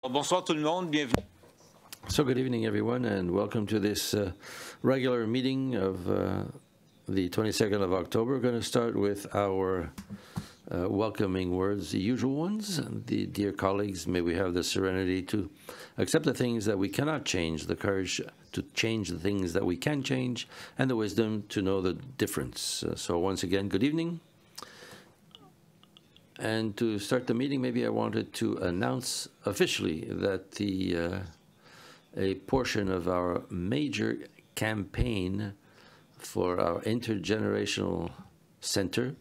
Bonsoir tout le monde, bienvenue. So good evening, everyone, and welcome to this regular meeting of the 22nd of October. We're going to start with our welcoming words, the usual ones. The dear colleagues, may we have the serenity to accept the things that we cannot change, the courage to change the things that we can change, and the wisdom to know the difference. So once again, good evening. And to start the meeting, maybe I wanted to announce officially that a portion of our major campaign for our intergenerational center,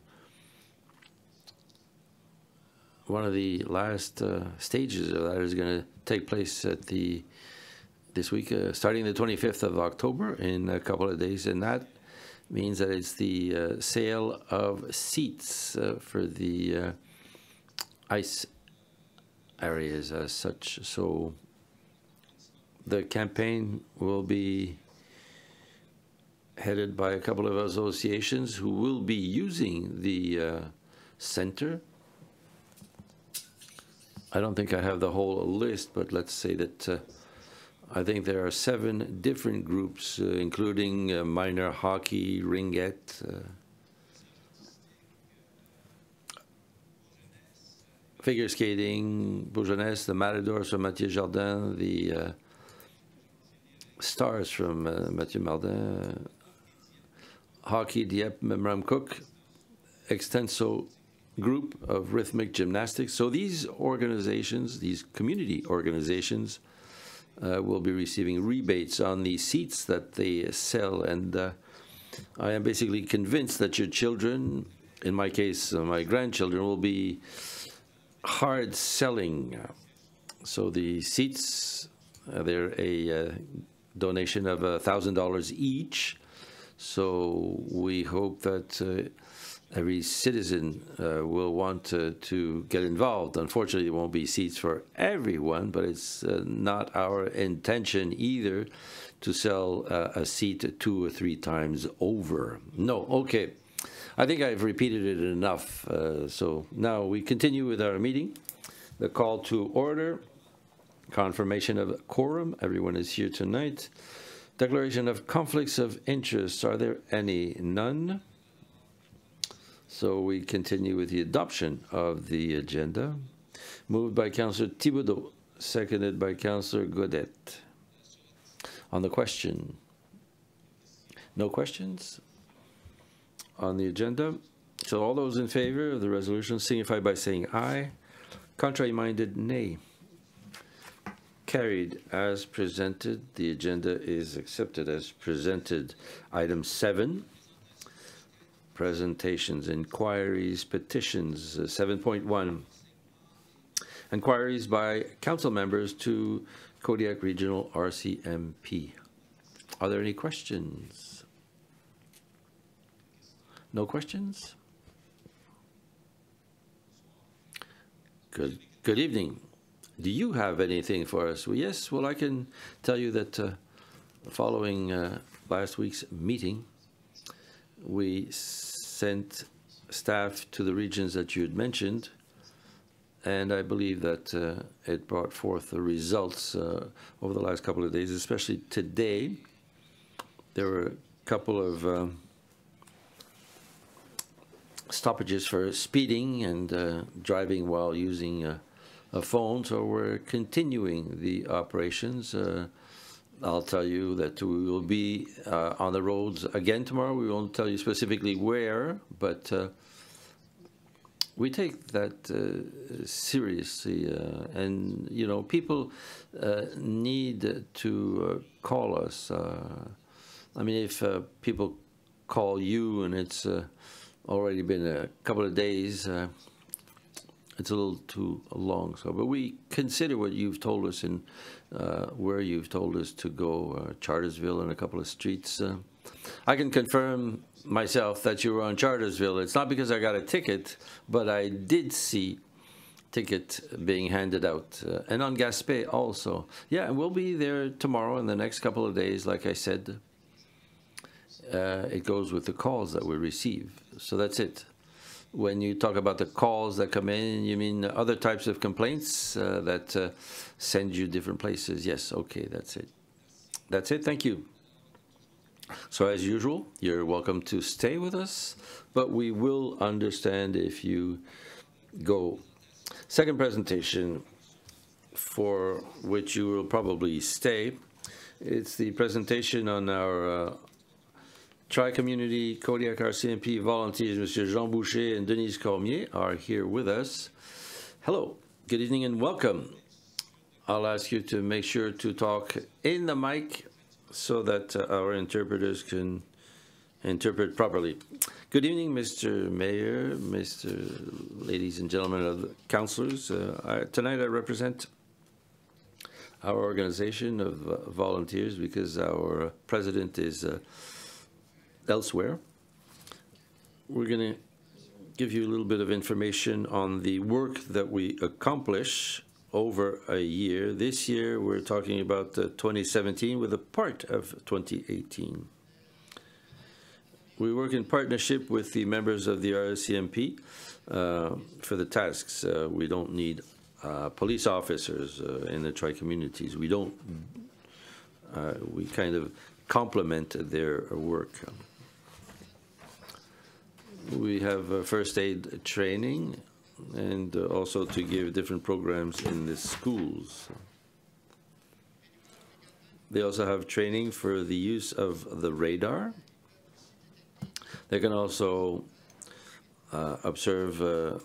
one of the last stages of that is going to take place at this week, starting the 25th of October in a couple of days, and that means that it's the sale of seats for the ice areas as such. So the campaign will be headed by a couple of associations who will be using the center. I don't think I have the whole list, but let's say that I think there are 7 different groups, including minor hockey, ringette, figure skating, Beaujeunesse, the Matadors from Mathieu Jardin, the Stars from Mathieu Mardin, hockey, Dieppe, Memram Cook, Extenso group of rhythmic gymnastics. So these organizations, these community organizations, will be receiving rebates on the seats that they sell. And I am basically convinced that your children, in my case, my grandchildren, will be hard selling. So the seats, they're a donation of $1,000 each. So we hope that every citizen will want to get involved. Unfortunately, there won't be seats for everyone, but it's not our intention either to sell a seat 2 or 3 times over. No, okay. I think I've repeated it enough. So now we continue with our meeting. The call to order, confirmation of quorum. Everyone is here tonight. Declaration of conflicts of interest. Are there any? None. So we continue with the adoption of the agenda. Moved by Councillor Thibodeau, seconded by Councillor Godet. On the question, no questions on the agenda. So all those in favor of the resolution signify by saying aye. Contrary-minded, nay. Carried as presented. The agenda is accepted as presented. Item 7, presentations, inquiries, petitions. 7.1, inquiries by council members to Kodiak Regional RCMP. Are there any questions? No questions? Good evening. Do you have anything for us? Well, yes, well, I can tell you that following last week's meeting, we sent staff to the regions that you had mentioned, and I believe that it brought forth the results over the last couple of days, especially today. There were a couple of stoppages for speeding and driving while using a phone, so we're continuing the operations. I'll tell you that we will be on the roads again tomorrow. We won't tell you specifically where, but we take that seriously. And, you know, people need to call us. I mean, if people call you and it's already been a couple of days, it's a little too long. So, but we consider what you've told us and where you've told us to go, Chartersville and a couple of streets. I can confirm myself that you were on Chartersville. It's not because I got a ticket, but I did see ticket being handed out. And on Gaspé also. Yeah, and we'll be there tomorrow and the next couple of days, like I said. It goes with the calls that we receive. So that's it. When you talk about the calls that come in, you mean other types of complaints that send you different places? Yes, okay, that's it. That's it, thank you. So as usual, you're welcome to stay with us, but we will understand if you go. Second presentation, for which you will probably stay. It's the presentation on our Tri-Community Kodiak RCMP volunteers. Mr. Jean Boucher and Denise Cormier are here with us. Hello, good evening and welcome. I'll ask you to make sure to talk in the mic so that our interpreters can interpret properly. Good evening, Mr. Mayor, ladies and gentlemen of the councillors. Tonight I represent our organization of volunteers because our president is elsewhere. We're going to give you a little bit of information on the work that we accomplish over a year. This year we're talking about 2017 with a part of 2018. We work in partnership with the members of the RCMP for the tasks. We don't need police officers in the tri-communities. We don't. We kind of complement their work. We have first aid training and also to give different programs in the schools. They also have training for the use of the radar. They can also observe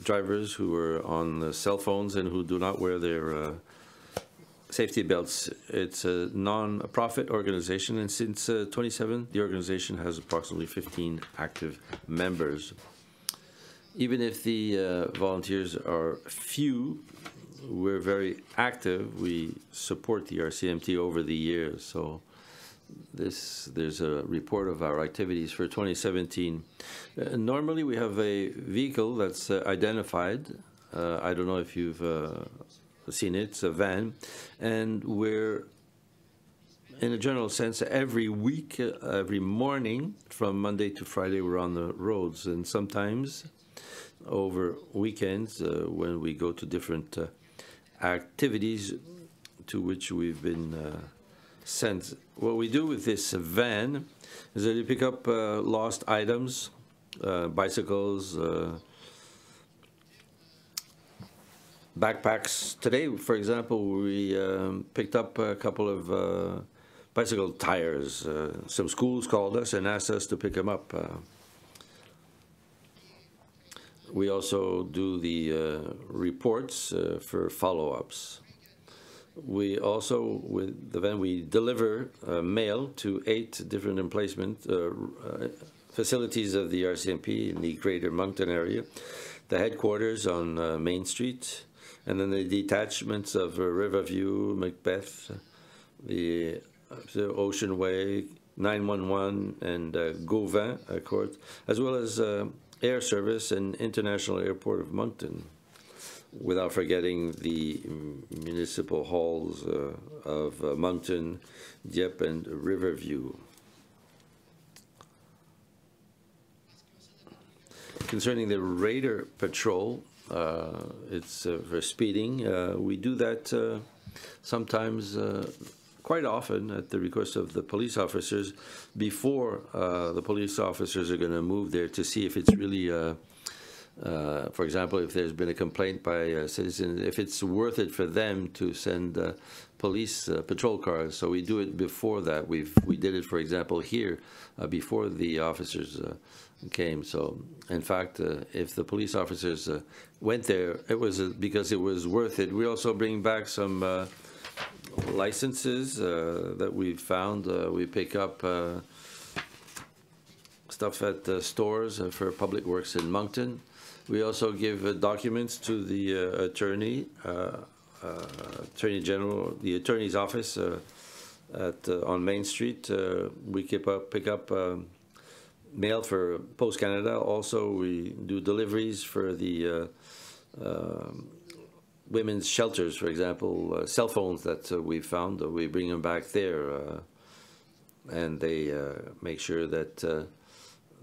drivers who are on the cell phones and who do not wear their safety belts. It's a non-profit organization, and since 2007, the organization has approximately 15 active members. Even if the volunteers are few, we're very active. We support the RCMT over the years. So there's a report of our activities for 2017. Normally, we have a vehicle that's identified. I don't know if you've seen it. It's a van, and we're, in a general sense, every week, every morning, from Monday to Friday, we're on the roads, and sometimes over weekends when we go to different activities to which we've been sent. What we do with this van is that we pick up lost items, bicycles, backpacks. Today, for example, we picked up a couple of bicycle tires. Some schools called us and asked us to pick them up. We also do the reports for follow-ups. We also, with the van, we deliver mail to 8 different emplacement facilities of the RCMP in the Greater Moncton area, the headquarters on Main Street, and then the detachments of Riverview, Macbeth, the Ocean Way, 911, and Gauvin Court, as well as Air Service and International Airport of Moncton, without forgetting the municipal halls of Moncton, Dieppe, and Riverview. Concerning the radar patrol, it's for speeding. We do that sometimes, quite often, at the request of the police officers, before the police officers are going to move there to see if it's really, for example, if there's been a complaint by a citizen, if it's worth it for them to send police patrol cars. So we do it before that. We did it, for example, here before the officers came. So, in fact, if the police officers went there, it was because it was worth it. We also bring back some licenses that we found. We pick up stuff at stores for Public Works in Moncton. We also give documents to the Attorney General, the Attorney's office on Main Street. We pick up mail for Post Canada. Also, we do deliveries for the women's shelters, for example, cell phones that we found. We bring them back there, and they make sure that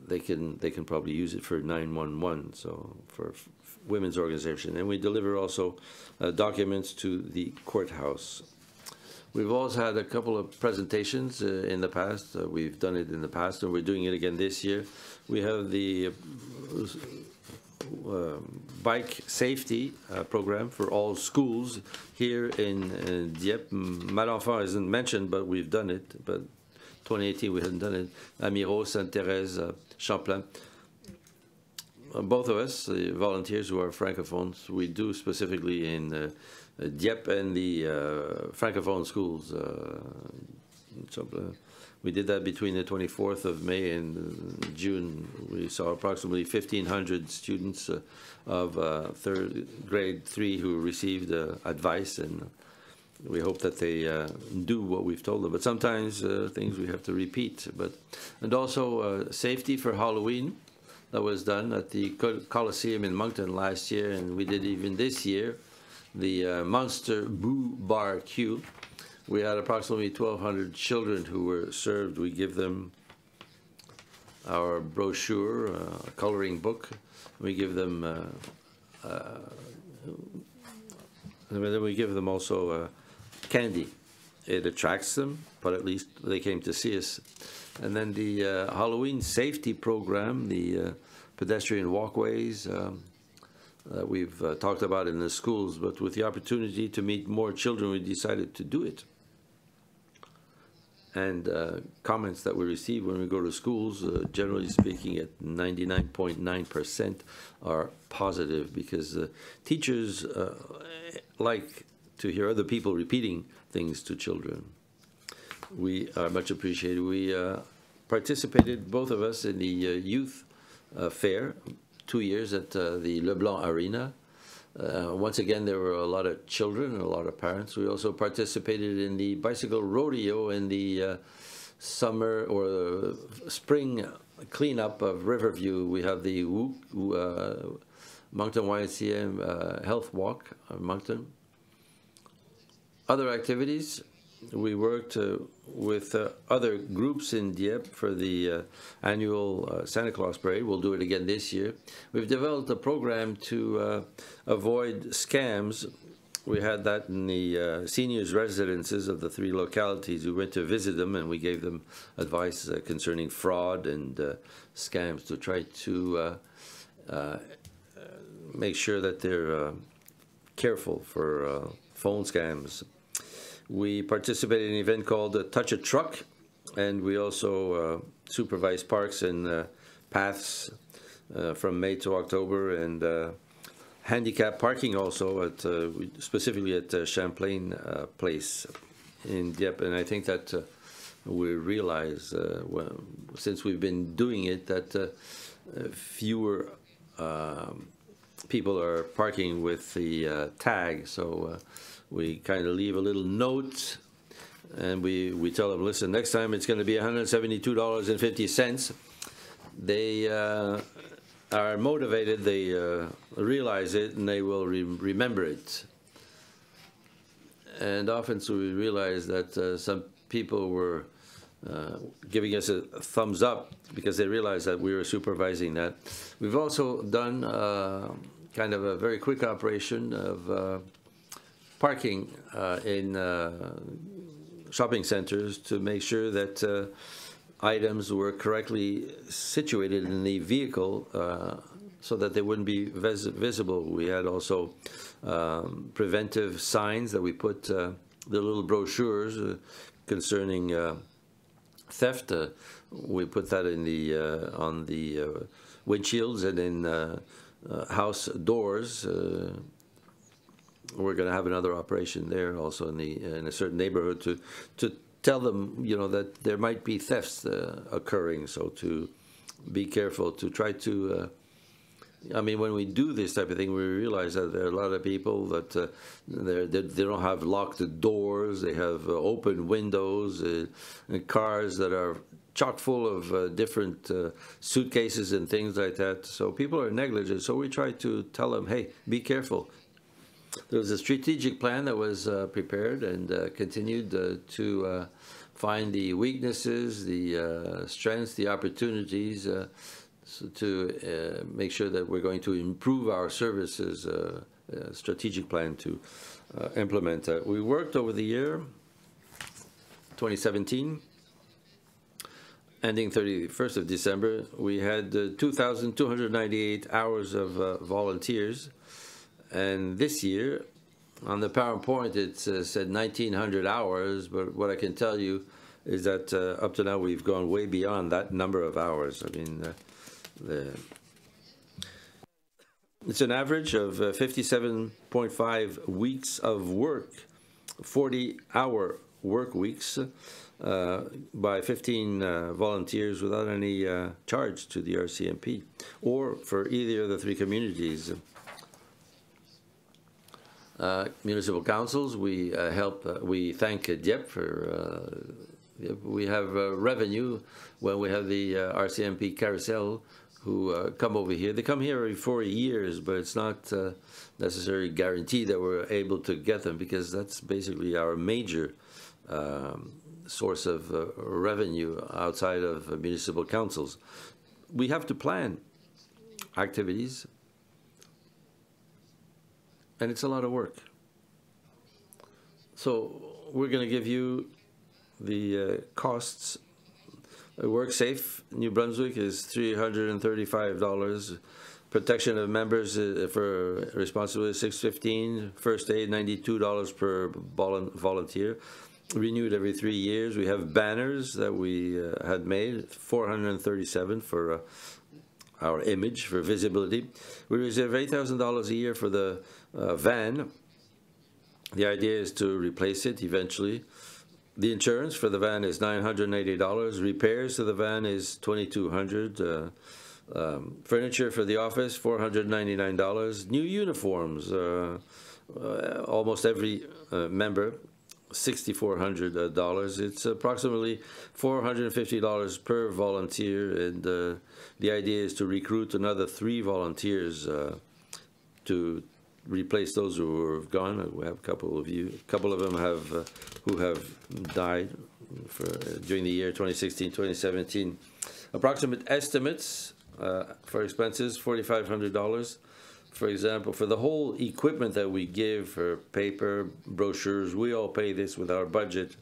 they can probably use it for 911, so for women's organization. And we deliver also documents to the courthouse. We've also had a couple of presentations in the past. We've done it in the past, and we're doing it again this year. We have the bike safety program for all schools here in Dieppe. Malenfant isn't mentioned, but we've done it. But 2018 we hadn't done it. Amiro, Sainte-Thérèse, Champlain. Both of us, the volunteers who are francophones, we do specifically in Dieppe and the francophone schools. We did that between the 24th of May and June. We saw approximately 1,500 students of grade 3 who received advice, and we hope that they do what we've told them. But sometimes things we have to repeat. And also safety for Halloween. That was done at the Coliseum in Moncton last year, and we did even this year the Monster Boo Bar Q. We had approximately 1,200 children who were served. We give them our brochure, a coloring book. We give them, then we give them also candy. It attracts them, but at least they came to see us. And then the Halloween safety program, the pedestrian walkways that we've talked about in the schools, but with the opportunity to meet more children, we decided to do it. And comments that we receive when we go to schools, generally speaking, at 99.9% are positive, because teachers like to hear other people repeating things to children. We are much appreciated. We participated, both of us, in the youth fair, 2 years at the Leblanc Arena. Once again, there were a lot of children and a lot of parents. We also participated in the bicycle rodeo in the summer or spring cleanup of Riverview. We have the Moncton YMCA Health Walk of Moncton. Other activities, we worked with other groups in Dieppe for the annual Santa Claus Parade. We'll do it again this year. We've developed a program to avoid scams. We had that in the seniors' residences of the 3 localities. We went to visit them, and we gave them advice concerning fraud and scams to try to make sure that they're careful for phone scams. We participated in an event called Touch a Truck, and we also supervised parks and paths from May to October, and handicap parking also, at specifically at Champlain Place in Dieppe. And I think that we realize, well, since we've been doing it, that fewer people are parking with the tag, so we kind of leave a little note, and we tell them, listen, next time it's going to be $172.50. They are motivated, they realize it, and they will remember it. And often so we realize that some people were giving us a thumbs up because they realized that we were supervising that. We've also done kind of a very quick operation of parking in shopping centers to make sure that items were correctly situated in the vehicle so that they wouldn't be visible. We had also preventive signs that we put, the little brochures concerning theft. We put that in the on the windshields and in house doors. We're going to have another operation there also in a certain neighborhood to tell them, you know, that there might be thefts occurring. So to be careful, to try to. I mean, when we do this type of thing, we realize that there are a lot of people that they don't have locked doors. They have open windows, and cars that are chock full of different suitcases and things like that. So people are negligent. So we try to tell them, hey, be careful. There was a strategic plan that was prepared and continued to find the weaknesses, the strengths, the opportunities, so to make sure that we're going to improve our services. Strategic plan to implement. We worked over the year 2017, ending 31st of December. We had 2,298 hours of volunteers, and this year on the PowerPoint it said 1,900 hours, but what I can tell you is that up to now we've gone way beyond that number of hours. I mean, it's an average of 57.5 weeks of work, 40-hour work weeks by 15 volunteers without any charge to the RCMP or for either of the three communities. Municipal councils, we we thank Dieppe for, we have revenue when we have the RCMP carousel who come over here. They come here every 4 years, but it's not necessarily guaranteed that we're able to get them because that's basically our major source of revenue outside of municipal councils. We have to plan activities, and it's a lot of work. So we're going to give you the costs. Work Safe, New-Brunswick is $335. Protection of members for responsibility $615. First aid $92 per volunteer. Renewed every 3 years. We have banners that we had made, $437 for our image, for visibility. We reserve $8,000 a year for the van. The idea is to replace it eventually. The insurance for the van is $980. Repairs to the van is $2,200. Furniture for the office, $499. New uniforms, almost every member, $6,400. It's approximately $450 per volunteer, and the idea is to recruit another 3 volunteers to replace those who have gone. We have a couple of them have who have died during the year 2016, 2017. Approximate estimates for expenses, $4,500. For example, for the whole equipment that we give for paper, brochures, we all pay this with our budget.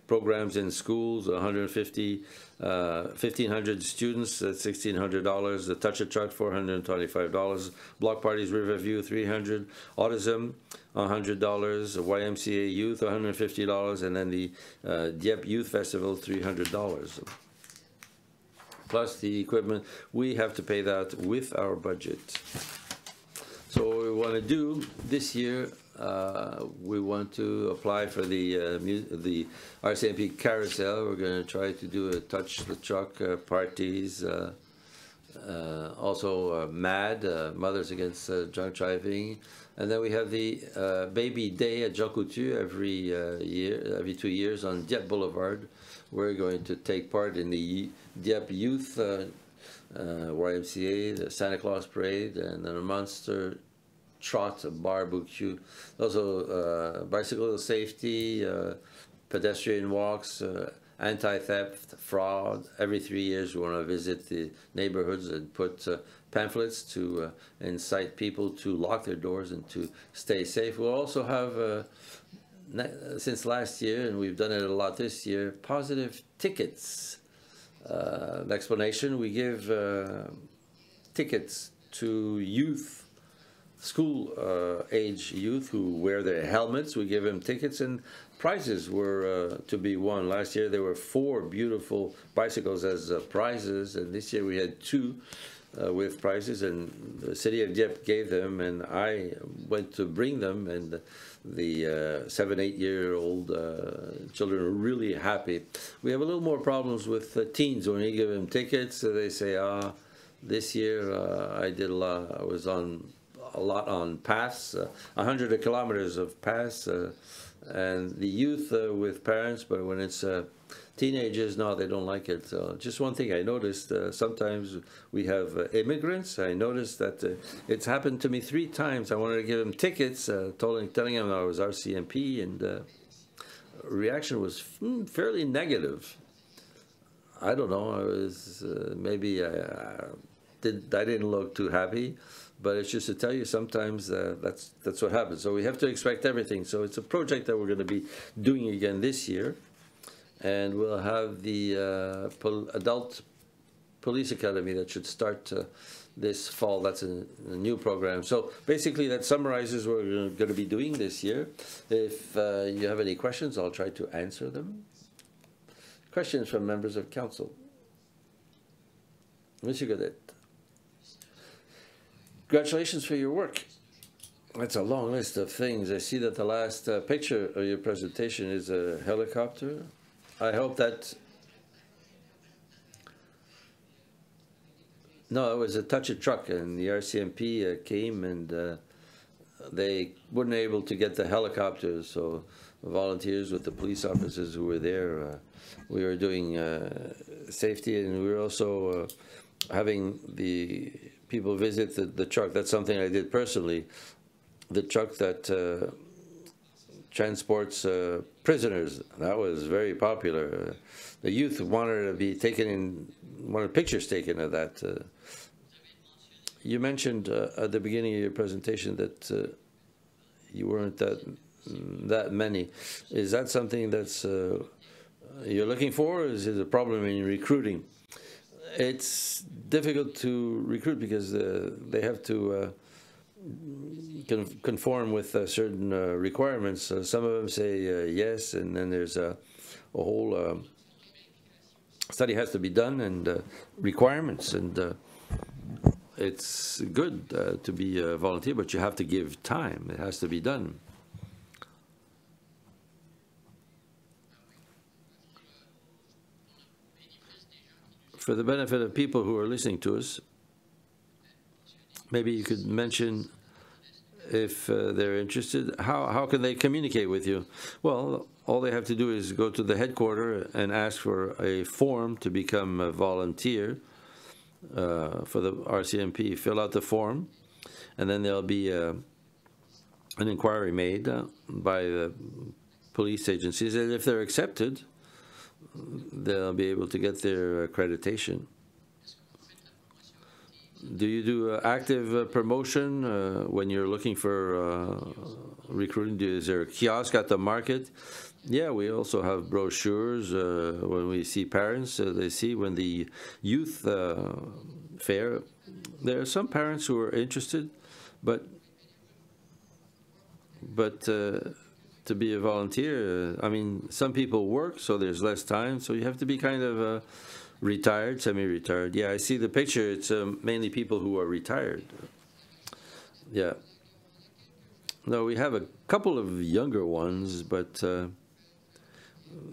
Programs in schools, 1,500 students at $1,600. The Touch a Truck, $425. Block parties, Riverview, $300. Autism, $100. YMCA Youth, $150, and then the Dieppe Youth Festival, $300. Plus the equipment, we have to pay that with our budget. So what we want to do this year, we want to apply for the RCMP carousel. We're going to try to do a Touch the Truck parties. Also MAD, Mothers Against Drunk Driving. And then we have the Baby Day at Jean Coutu every 2 years on Dieppe Boulevard. We're going to take part in the Dieppe Youth YMCA, the Santa Claus Parade, and then a Monster Trot barbecue. Also bicycle safety, pedestrian walks, anti-theft, fraud. Every 3 years we want to visit the neighborhoods and put pamphlets to incite people to lock their doors and to stay safe. We'll also have, since last year, and we've done it a lot this year, positive tickets. An explanation, we give tickets to youth, school age youth who wear their helmets. We give them tickets, and prizes were to be won. Last year there were 4 beautiful bicycles as prizes, and this year we had 2 with prizes, and the city of Dieppe gave them, and I went to bring them, and the 7-8-year-old children are really happy. We have a little more problems with teens. When you give them tickets, they say, this year I did a lot, I was on a lot on paths, 100 kilometers of paths, and the youth with parents, but when it's teenagers, no, they don't like it. So just one thing I noticed, sometimes we have immigrants. I noticed that it's happened to me 3 times. I wanted to give them tickets, telling them I was RCMP, and reaction was fairly negative. I don't know. I was maybe I didn't look too happy, but it's just to tell you sometimes that's what happens. So we have to expect everything. So it's a project that we're going to be doing again this year, and we'll have the adult police academy that should start this fall. That's a new program. So basically that summarizes what we're going to be doing this year. If you have any questions, I'll try to answer them. Questions from members of council. Monsieur Godet. Congratulations for your work. That's a long list of things. I see that the last picture of your presentation is a helicopter. I hope that... No, it was a touch-a-truck, and the RCMP came, and they weren't able to get the helicopters, so volunteers with the police officers who were there, we were doing safety, and we were also having the people visit the truck. That's something I did personally. The truck that transports prisoners, that was very popular. The youth wanted to be taken in, wanted pictures taken of that. You mentioned at the beginning of your presentation that you weren't that many. Is that something that's you're looking for, or is it a problem in recruiting? It's difficult to recruit because they have to conform with certain requirements. Some of them say yes, and then there's a whole study has to be done, and requirements, and it's good to be a volunteer, but you have to give time. It has to be done. For the benefit of people who are listening to us, maybe you could mention, if they're interested, how can they communicate with you? Well, all they have to do is go to the headquarters and ask for a form to become a volunteer for the RCMP. Fill out the form, and then there'll be an inquiry made by the police agencies, and if they're accepted, they'll be able to get their accreditation. Do you do active promotion when you're looking for recruiting? Is there a kiosk at the market? Yeah, we also have brochures when we see parents. They see when the youth fair. There are some parents who are interested, but to be a volunteer, I mean, some people work, so there's less time, so you have to be kind of retired, semi-retired. Yeah, I see the picture. It's mainly people who are retired. Yeah. No, we have a couple of younger ones, but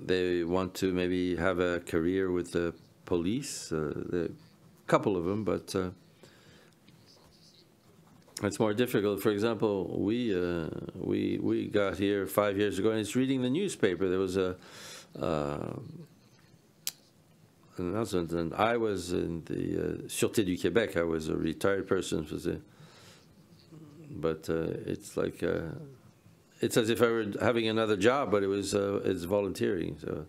they want to maybe have a career with the police. A couple of them, but it's more difficult. For example, we got here 5 years ago, and it's reading the newspaper. There was a an announcement, and I was in the Sûreté du Québec. I was a retired person, but it's like it's as if I were having another job, but it's volunteering. So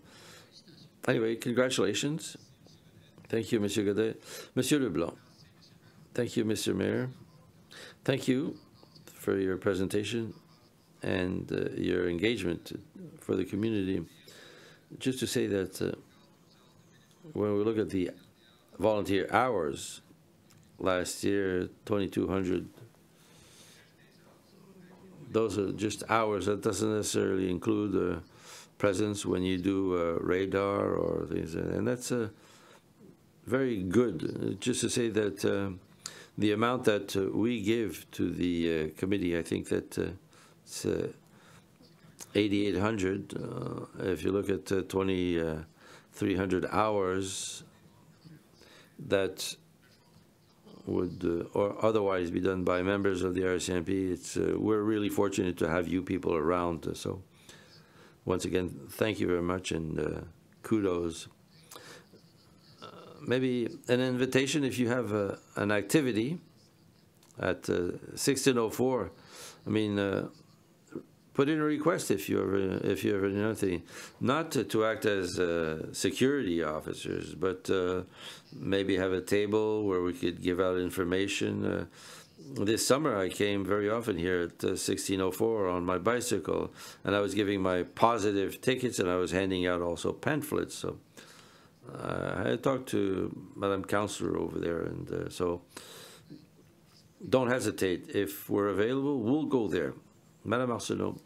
anyway, congratulations. Thank you, Monsieur Godet. Monsieur Leblanc. Thank you, Mr. Mayor. Thank you for your presentation and your engagement for the community. Just to say that when we look at the volunteer hours, last year, 2,200, those are just hours. That doesn't necessarily include presence when you do radar or things, and that's very good. Just to say that the amount that we give to the committee, I think that it's 8,800. If you look at 2,300 hours, that would or otherwise be done by members of the RCMP. It's we're really fortunate to have you people around. So once again, thank you very much, and kudos. Maybe an invitation if you have an activity at 1604. I mean, put in a request if you ever know anything, not to act as security officers, but maybe have a table where we could give out information. This summer I came very often here at 1604 on my bicycle, and I was giving my positive tickets, and I was handing out also pamphlets. So I talked to Madame Councillor over there, and so don't hesitate. If we're available, we'll go there. Madame Arsenault.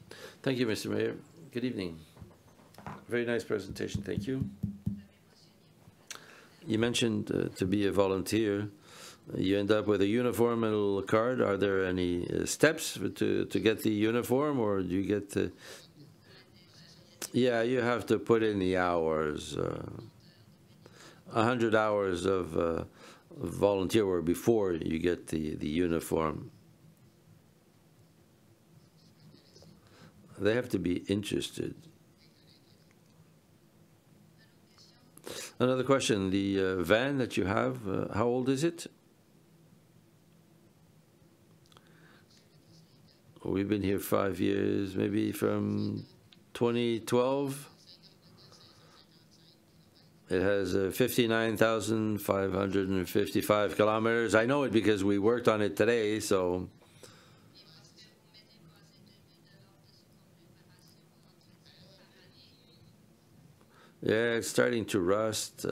Thank you, Mr. Mayor. Good evening. Very nice presentation. Thank you. You mentioned to be a volunteer. You end up with a uniform and a little card. Are there any steps to get the uniform, or do you get the... Yeah, you have to put in the hours. 100 hours of volunteer work before you get the uniform. They have to be interested. Another question, the van that you have, how old is it? We've been here 5 years, maybe from 2012. It has 59,555 kilometers. I know it because we worked on it today, so... Yeah, it's starting to rust.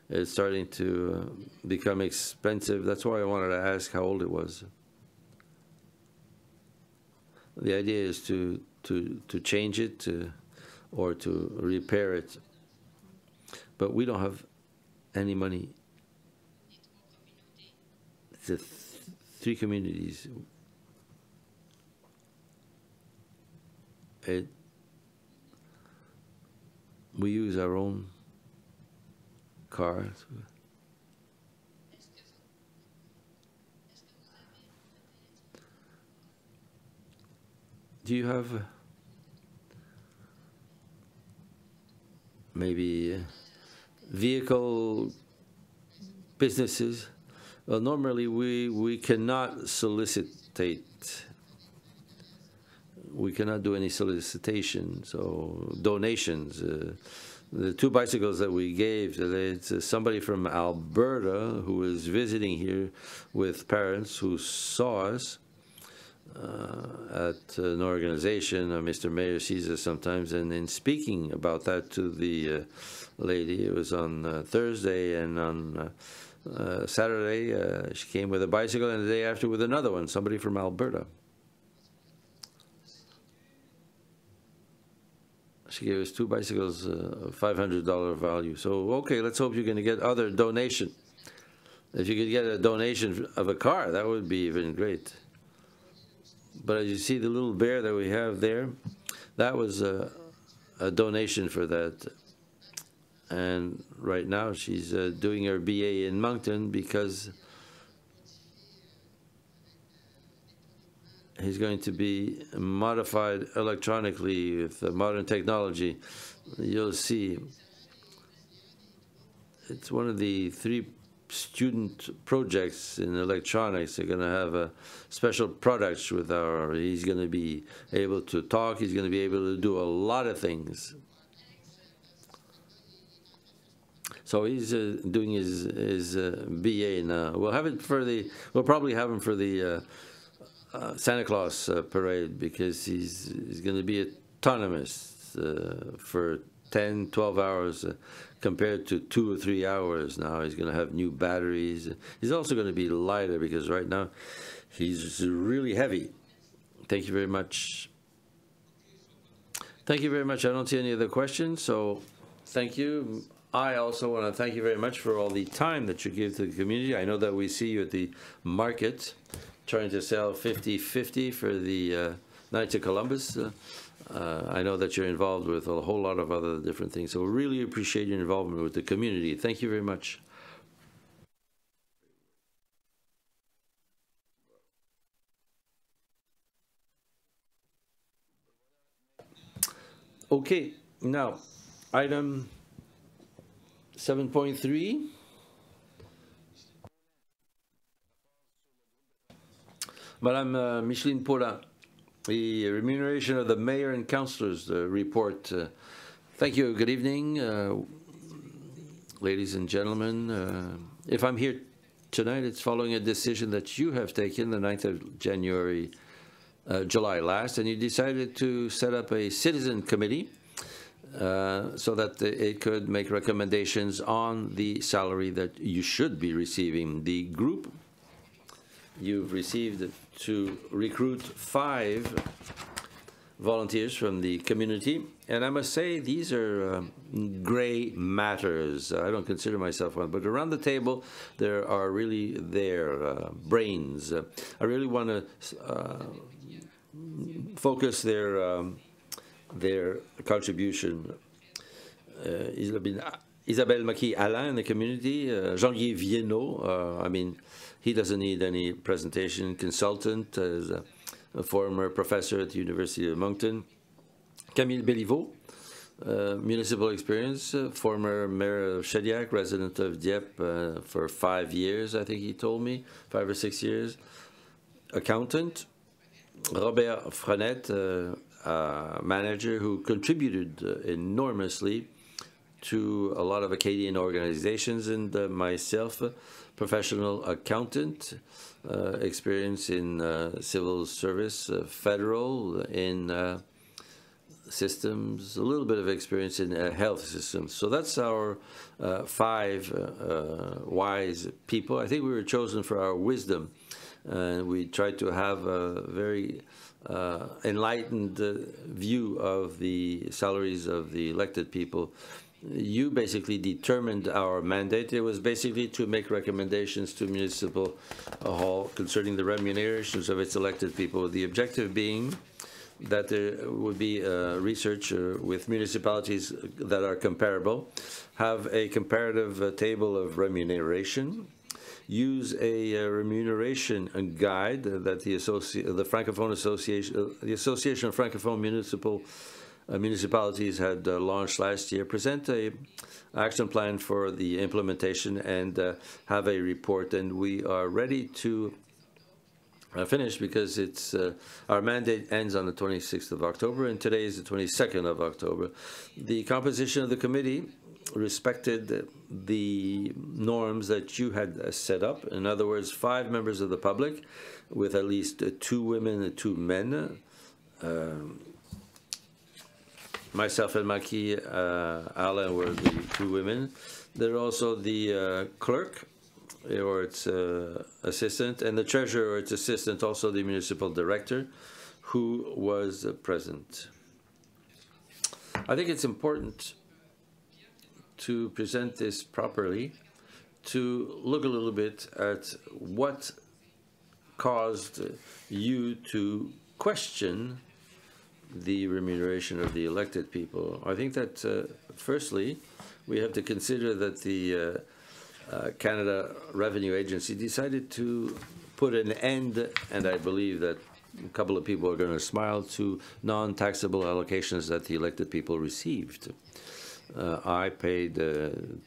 It's starting to become expensive. That's why I wanted to ask how old it was. The idea is to change it or to repair it. But we don't have any money. The three communities. We use our own cars. Do you have maybe vehicle businesses? Well, normally we cannot solicitate. We cannot do any solicitation, so donations. The two bicycles that we gave, it's somebody from Alberta who is visiting here with parents who saw us at an organization. Mr. Mayor sees us sometimes, and in speaking about that to the lady, it was on Thursday, and on Saturday she came with a bicycle, and the day after with another one, somebody from Alberta. She gave us two bicycles of $500 value. So, okay, let's hope you're going to get other donation. If you could get a donation of a car, that would be even great. But as you see, the little bear that we have there, that was a donation for that. And right now, she's doing her BA in Moncton because he's going to be modified electronically with modern technology. You'll see. It's one of the 3 student projects in electronics. They're going to have special products with he's going to be able to talk. He's going to be able to do a lot of things. So he's doing his BA now. We'll probably have him for the Santa Claus parade, because he's going to be autonomous for 10, 12 hours compared to 2 or 3 hours now. He's going to have new batteries. He's also going to be lighter because right now he's really heavy. Thank you very much. Thank you very much. I don't see any other questions, so thank you. I also want to thank you very much for all the time that you give to the community. I know that we see you at the market trying to sell 50-50 for the Knights of Columbus. I know that you're involved with a whole lot of other different things, so we really appreciate your involvement with the community. Thank you very much. Okay, now, item 7.3. Madame Micheline Paulin, the remuneration of the mayor and councillors report. Thank you. Good evening, ladies and gentlemen. If I'm here tonight, it's following a decision that you have taken the 9th of July last, and you decided to set up a citizen committee so that it could make recommendations on the salary that you should be receiving. The group you've received to recruit 5 volunteers from the community, and I must say these are gray matters. I don't consider myself one, but around the table there are really their brains. I really want to focus their contribution. Isabelle Maki-Alain in the community, Jean-Guy Vienneau, I mean, he doesn't need any presentation, consultant, as a former professor at the University of Moncton. Camille Béliveau, municipal experience, former mayor of Shediac, resident of Dieppe for 5 years, I think he told me, 5 or 6 years. Accountant. Robert Frenette, manager who contributed enormously to a lot of Acadian organizations, and myself, professional accountant, experience in civil service, federal, in systems, a little bit of experience in health systems. So that's our 5 wise people. I think we were chosen for our wisdom, and we tried to have a very enlightened view of the salaries of the elected people. You basically determined our mandate. It was basically to make recommendations to Municipal Hall concerning the remunerations of its elected people, the objective being that there would be research with municipalities that are comparable, have a comparative table of remuneration, use a remuneration guide that the Francophone Association, the Association of Francophone Municipalities had launched last year, present a action plan for the implementation, and have a report. And we are ready to finish because it's our mandate ends on the 26th of October, and today is the 22nd of October. The composition of the committee respected the norms that you had set up. In other words, 5 members of the public, with at least 2 women and 2 men. Myself and Maki Alain were the 2 women. There are also the clerk, or its assistant, and the treasurer or its assistant, also the municipal director, who was present. I think it's important to present this properly, to look a little bit at what caused you to question the remuneration of the elected people. I think that, firstly, we have to consider that the Canada Revenue Agency decided to put an end, and I believe that a couple of people are going to smile, to non-taxable allocations that the elected people received. I paid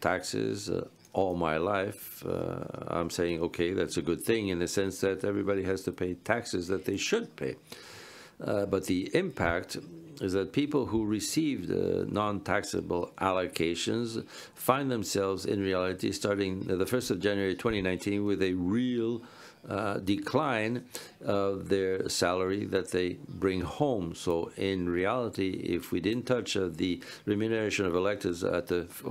taxes all my life. I'm saying, okay, that's a good thing in the sense that everybody has to pay taxes that they should pay. But the impact is that people who received non-taxable allocations find themselves in reality starting the 1st of January 2019 with a real decline of their salary that they bring home. So in reality, if we didn't touch the remuneration of electeds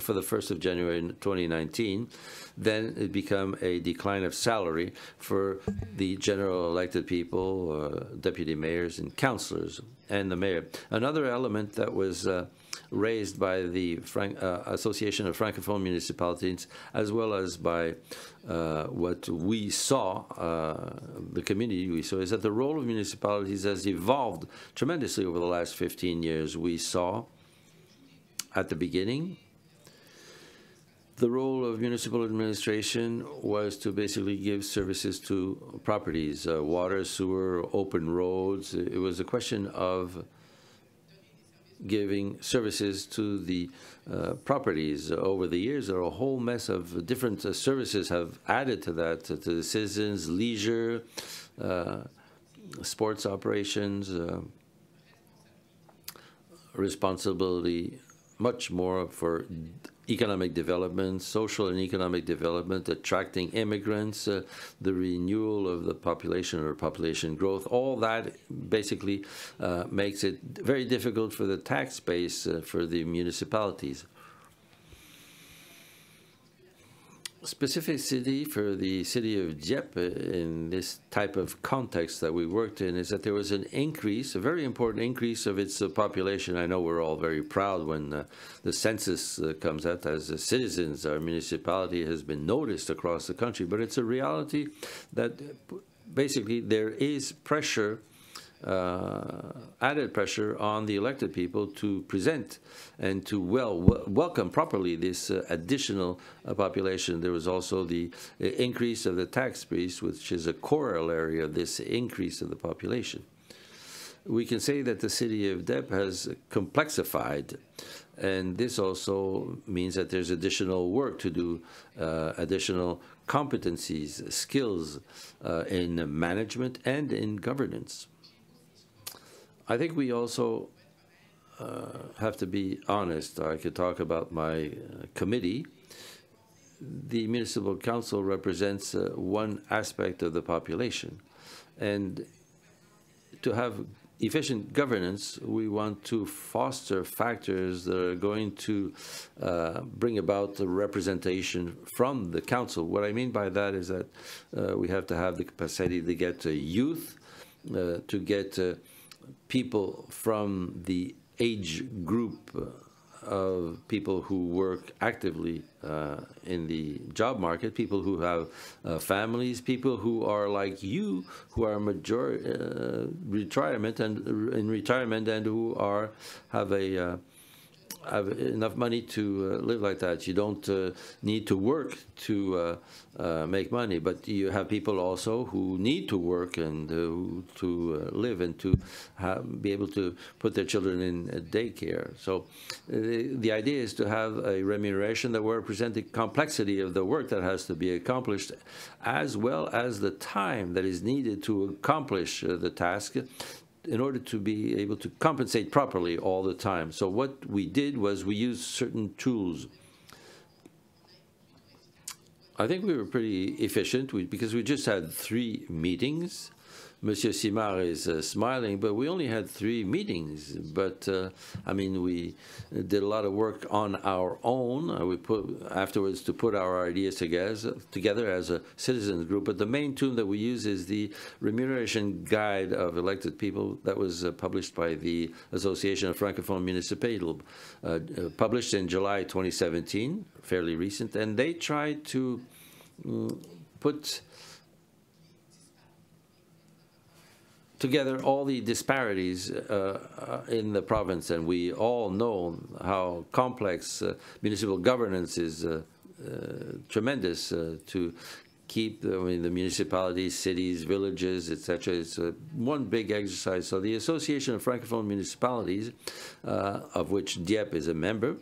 for the 1st of January 2019, then it become a decline of salary for the general elected people, deputy mayors and councillors, and the mayor. Another element that was raised by the Association of Francophone Municipalities, as well as by what we saw, the community we saw, is that the role of municipalities has evolved tremendously over the last 15 years. We saw at the beginning the role of municipal administration was to basically give services to properties, water, sewer, open roads. It was a question of giving services to the properties. Over the years, there are a whole mess of different services have added to that, to the citizens, leisure, sports operations, responsibility, much more for economic development, social and economic development, attracting immigrants, the renewal of the population or population growth. All that basically makes it very difficult for the tax base for the municipalities. Specificity for the city of Dieppe in this type of context that we worked in is that there was an increase, a very important increase of its population. I know we're all very proud when the census comes out. As citizens, our municipality has been noticed across the country, but it's a reality that basically there is pressure, added pressure on the elected people to present and to welcome properly this additional population. There was also the increase of the tax base, which is a corollary of this increase of the population. We can say that the city of Dieppe has complexified, and this also means that there's additional work to do, additional competencies, skills in management and in governance. I think we also have to be honest. I could talk about my committee. The municipal council represents one aspect of the population. And to have efficient governance, we want to foster factors that are going to bring about the representation from the council. What I mean by that is that we have to have the capacity to get youth, to get people from the age group of people who work actively in the job market, people who have families, people who are like you, who are retirement and in retirement and who have enough money to live like that. You don't need to work to make money, but you have people also who need to work and to live and to be able to put their children in daycare. So the idea is to have a remuneration that will represent the complexity of the work that has to be accomplished, as well as the time that is needed to accomplish the task, in order to be able to compensate properly all the time. So what we did was we used certain tools. I think we were pretty efficient because we just had 3 meetings. Monsieur Simard is smiling, but we only had 3 meetings. But I mean, we did a lot of work on our own. We put afterwards to put our ideas together as a citizens group. But the main tool that we use is the remuneration guide of elected people that was published by the Association of Francophone Municipalities, published in July 2017, fairly recent. And they tried to put together all the disparities in the province, and we all know how complex municipal governance is, tremendous to keep the municipalities, cities, villages, etc. It's one big exercise. So the Association of Francophone Municipalities, of which Dieppe is a member,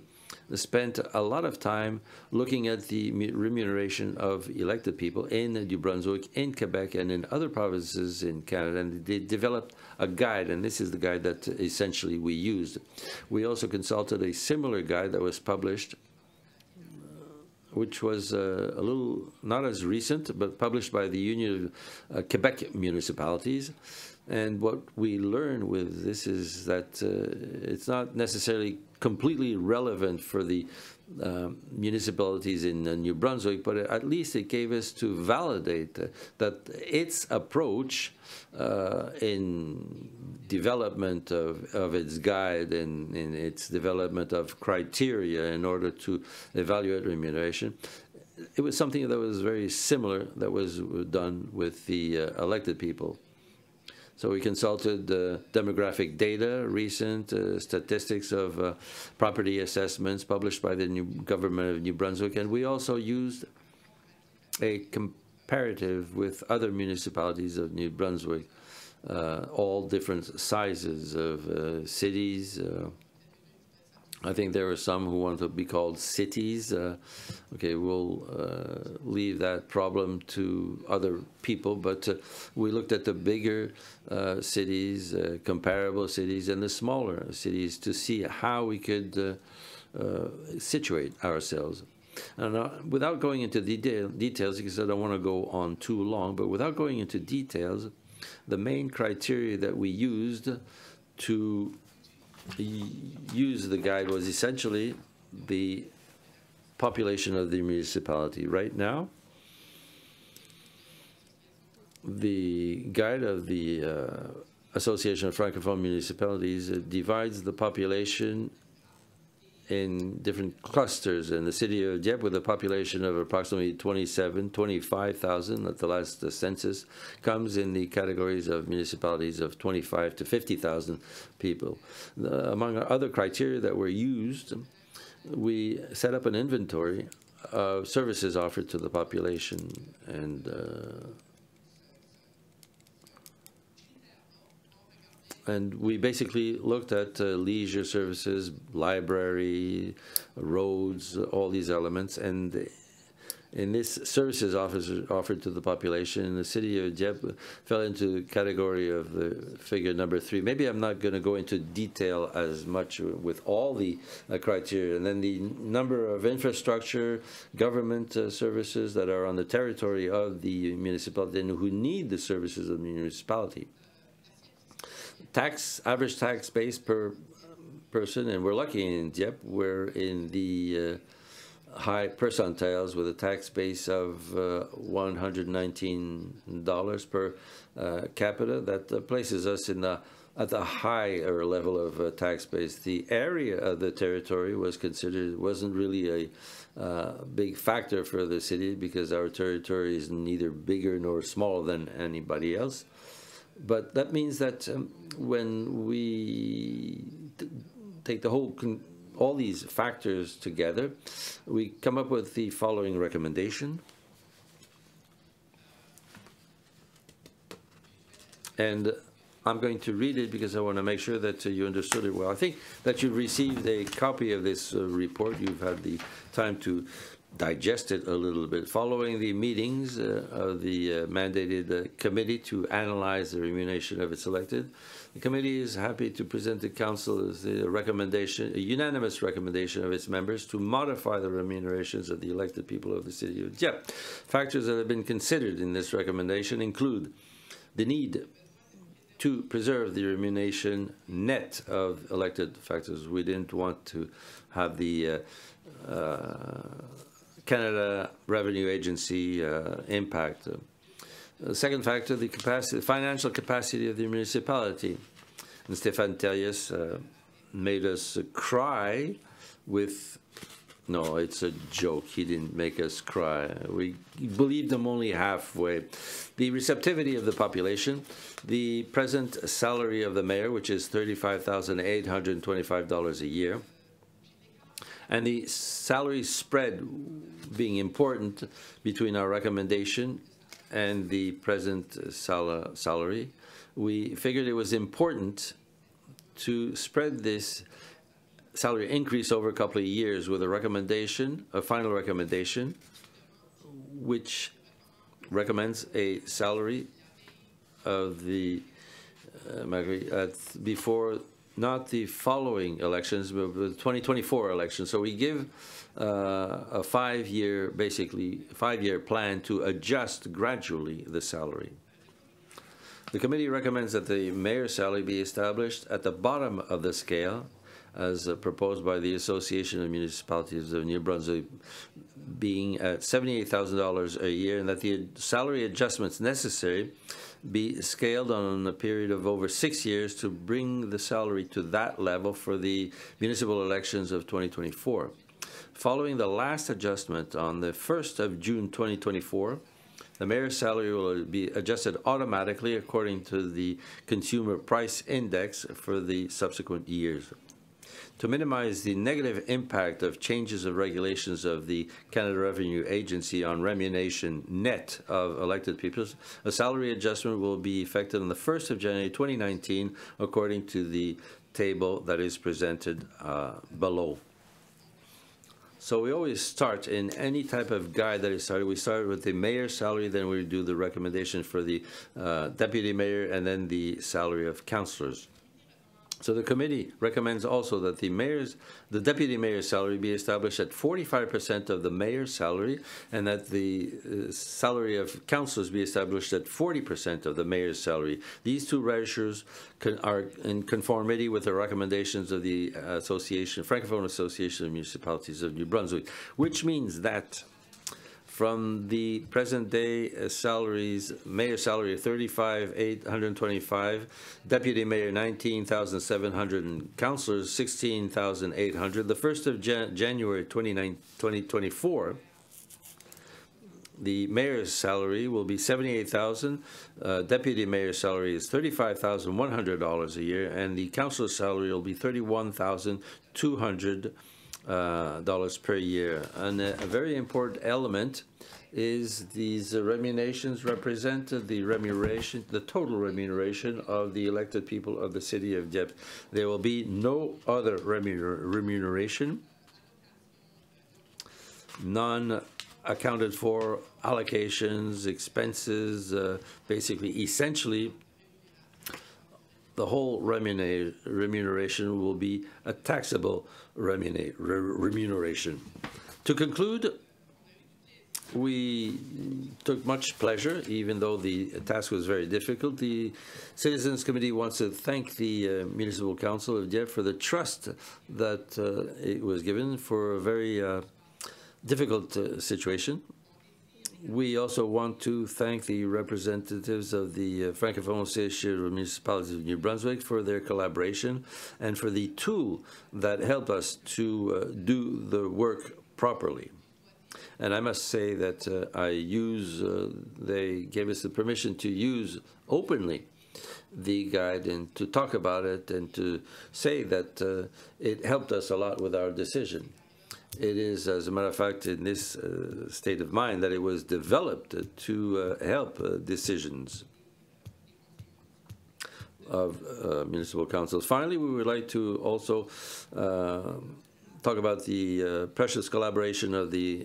spent a lot of time looking at the remuneration of elected people in New-Brunswick, in Quebec, and in other provinces in Canada, and they developed a guide, and this is the guide that essentially we used. We also consulted a similar guide that was published, which was a little, not as recent, but published by the Union of Quebec Municipalities. And what we learned with this is that it's not necessarily completely relevant for the municipalities in New Brunswick, but at least it gave us to validate that its approach in development of its guide and in its development of criteria in order to evaluate remuneration, it was something that was very similar that was done with the elected people. So we consulted demographic data, recent statistics of property assessments published by the government of New Brunswick, and we also used a comparative with other municipalities of New Brunswick, all different sizes of cities, I think there are some who want to be called cities. Okay, we'll leave that problem to other people, but we looked at the bigger cities, comparable cities, and the smaller cities to see how we could situate ourselves. And without going into details, because I don't want to go on too long, but without going into details, the main criteria that we used to use the guide was essentially the population of the municipality. Right now, the guide of the Association of Francophone Municipalities divides the population in different clusters. In the city of Dieppe, with a population of approximately 25,000 at the last census, comes in the categories of municipalities of 25 to 50,000 people. Among other criteria that were used, we set up an inventory of services offered to the population, and we basically looked at leisure services, library, roads, all these elements. And in this services offered to the population, the city of Dieppe fell into the category of the figure number 3. Maybe I'm not going to go into detail as much with all the criteria. And then the number of infrastructure, government services that are on the territory of the municipality and who need the services of the municipality. Average tax base per person, and we're lucky in Dieppe, we're in the high percentiles with a tax base of $119 per capita. That places us in at the higher level of tax base. The area of the territory wasn't really a big factor for the city because our territory is neither bigger nor smaller than anybody else. But that means that when we take all these factors together, we come up with the following recommendation. And I'm going to read it because I want to make sure that you understood it well. I think that you've received a copy of this report. You've had the time to digest it a little bit. Following the meetings of the mandated committee to analyze the remuneration of its elected, the committee is happy to present to council a unanimous recommendation of its members to modify the remunerations of the elected people of the city of Dieppe. Factors that have been considered in this recommendation include the need to preserve the remuneration net of elected factors. We didn't want to have the Canada Revenue Agency impact. The second factor, the financial capacity of the municipality. And Stéphane Terrius made us cry with, no, it's a joke. He didn't make us cry. We believed him only halfway. The receptivity of the population, the present salary of the mayor, which is $35,825 a year, and the salary spread being important between our recommendation and the present salary, we figured it was important to spread this salary increase over a couple of years with a final recommendation, which recommends a salary of the before not the following elections, but the 2024 elections. So we give a 5-year plan to adjust gradually the salary. The committee recommends that the mayor's salary be established at the bottom of the scale, as proposed by the Association of Municipalities of New-Brunswick, being at $78,000 a year, and that the salary adjustments necessary be scaled on a period of over 6 years to bring the salary to that level for the municipal elections of 2024. Following the last adjustment on the 1st of June 2024, the mayor's salary will be adjusted automatically according to the consumer price index for the subsequent years. To minimize the negative impact of changes of regulations of the Canada Revenue Agency on remuneration net of elected peoples, a salary adjustment will be effected on the 1st of January 2019 according to the table that is presented below. So we always start in any type of guide that is started. We start with the mayor's salary, then we do the recommendation for the deputy mayor, and then the salary of councillors. So the committee recommends also that the deputy mayor's salary be established at 45% of the mayor's salary, and that the salary of councillors be established at 40% of the mayor's salary. These two measures are in conformity with the recommendations of the Francophone Association of Municipalities of New Brunswick, which means that from the present day salaries, mayor salary of $35,825, deputy mayor $19,700, and councillors $16,800. The 1st of January 2024, the mayor's salary will be $78,000. Deputy mayor's salary is $35,100 a year, and the councilor's salary will be $31,200 per year. And a very important element is these remunerations represent the total remuneration of the elected people of the city of Dieppe. There will be no other remuneration, non-accounted for allocations, expenses, basically, essentially, the whole remuneration will be a taxable remuneration. To conclude, we took much pleasure, even though the task was very difficult. The Citizens Committee wants to thank the Municipal Council of Dieppe for the trust that it was given for a very difficult situation. We also want to thank the representatives of the Francophone Association of Municipalities of New Brunswick for their collaboration and for the tool that helped us to do the work properly. And I must say that they gave us the permission to use openly the guide and to talk about it and to say that it helped us a lot with our decision. It is, as a matter of fact, in this state of mind that it was developed to help decisions of municipal councils. Finally, we would like to also talk about the precious collaboration of the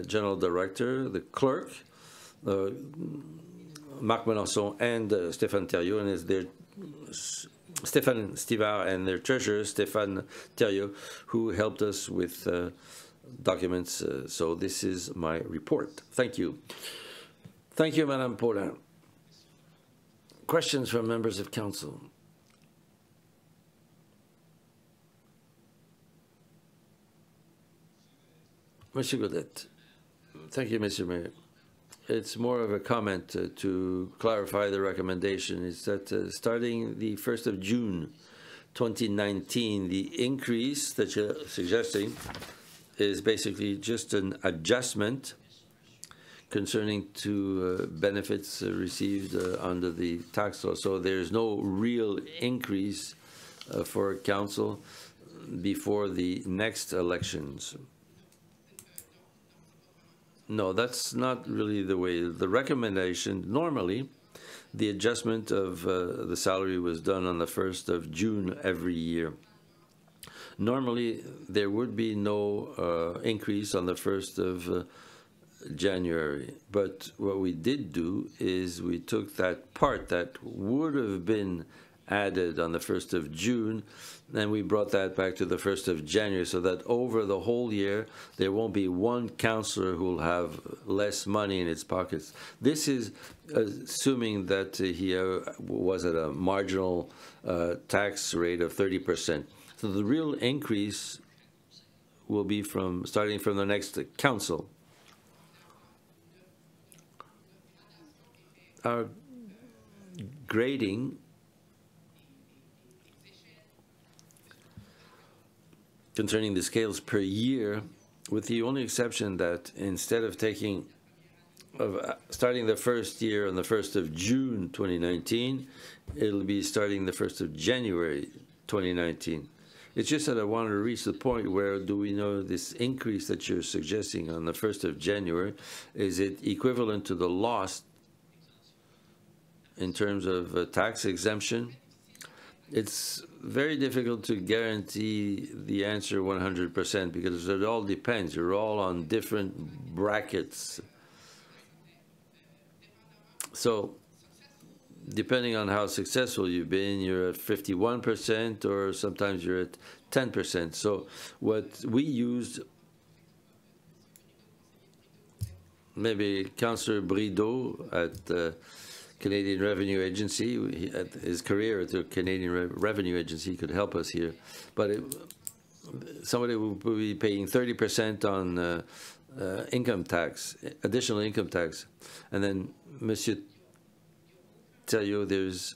general director, the clerk, Marc Melançon, and Stéphane Thériault, and their Stéphane Stivard and their treasurer, Stéphane Thériault, who helped us with documents. So this is my report. Thank you. Thank you, Madame Paulin. Questions from members of council? Monsieur Gaudette. Thank you, Mr. Mayor. It's more of a comment to clarify the recommendation. Is that starting the 1st of June 2019, the increase that you're suggesting is basically just an adjustment concerning to benefits received under the tax law. So there's no real increase for council before the next elections. No, that's not really the way. The recommendation, normally, the adjustment of the salary was done on the 1st of June every year. Normally, there would be no increase on the 1st of January. But what we did do is we took that part that would have been added on the 1st of June, and we brought that back to the 1st of January, so that over the whole year, there won't be one councillor who will have less money in its pockets. This is assuming that he was at a marginal tax rate of 30%. So the real increase will be starting from the next council. Our grading concerning the scales per year, with the only exception that instead of starting the first year on the 1st of June 2019, it'll be starting the 1st of January 2019. It's just that I wanted to reach the point where do we know this increase that you're suggesting on the 1st of January, is it equivalent to the loss in terms of tax exemption? It's very difficult to guarantee the answer 100% because it all depends. You're all on different brackets. So depending on how successful you've been, you're at 51% or sometimes you're at 10%. So what we used, maybe Councillor Brideau at Canadian Revenue Agency, his career at the Canadian Revenue Agency could help us here. But somebody will be paying 30% on income tax, additional income tax. And then Monsieur tell you there's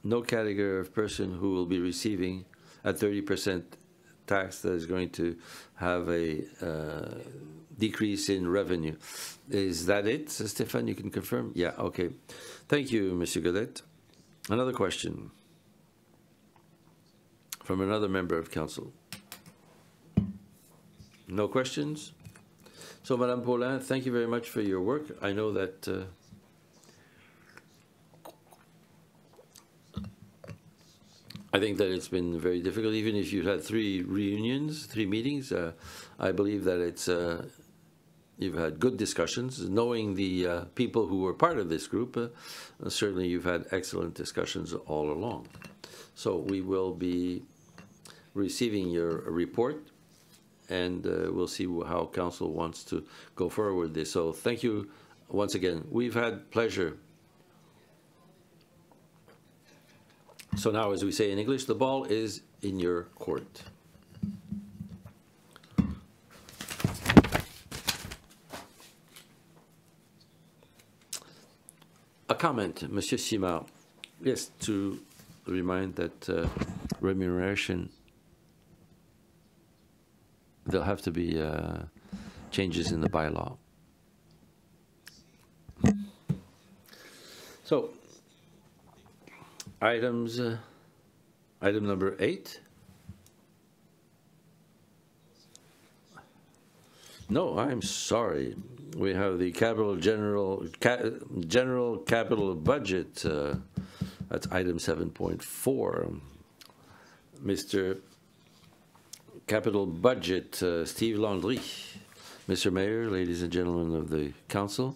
no category of person who will be receiving a 30% tax that is going to have a decrease in revenue. Is that it, Stéphane? You can confirm? Yeah, okay. Thank you, Monsieur Godet. Another question from another member of council. No questions? So, Madame Paulin, thank you very much for your work. I know that I think that it's been very difficult, even if you've had 3 reunions, 3 meetings. I believe that it's you've had good discussions. Knowing the people who were part of this group, certainly you've had excellent discussions all along. So we will be receiving your report, and we'll see how Council wants to go forward with this. So thank you once again. We've had pleasure. So now, as we say in English, the ball is in your court. A comment, Monsieur Simard. Yes, to remind that remuneration, there'll have to be changes in the bylaw. So, item number 8. No, I'm sorry. We have the general capital budget. That's item 7.4. Mr. Capital Budget, Steve Landry. Mr. Mayor, ladies and gentlemen of the council,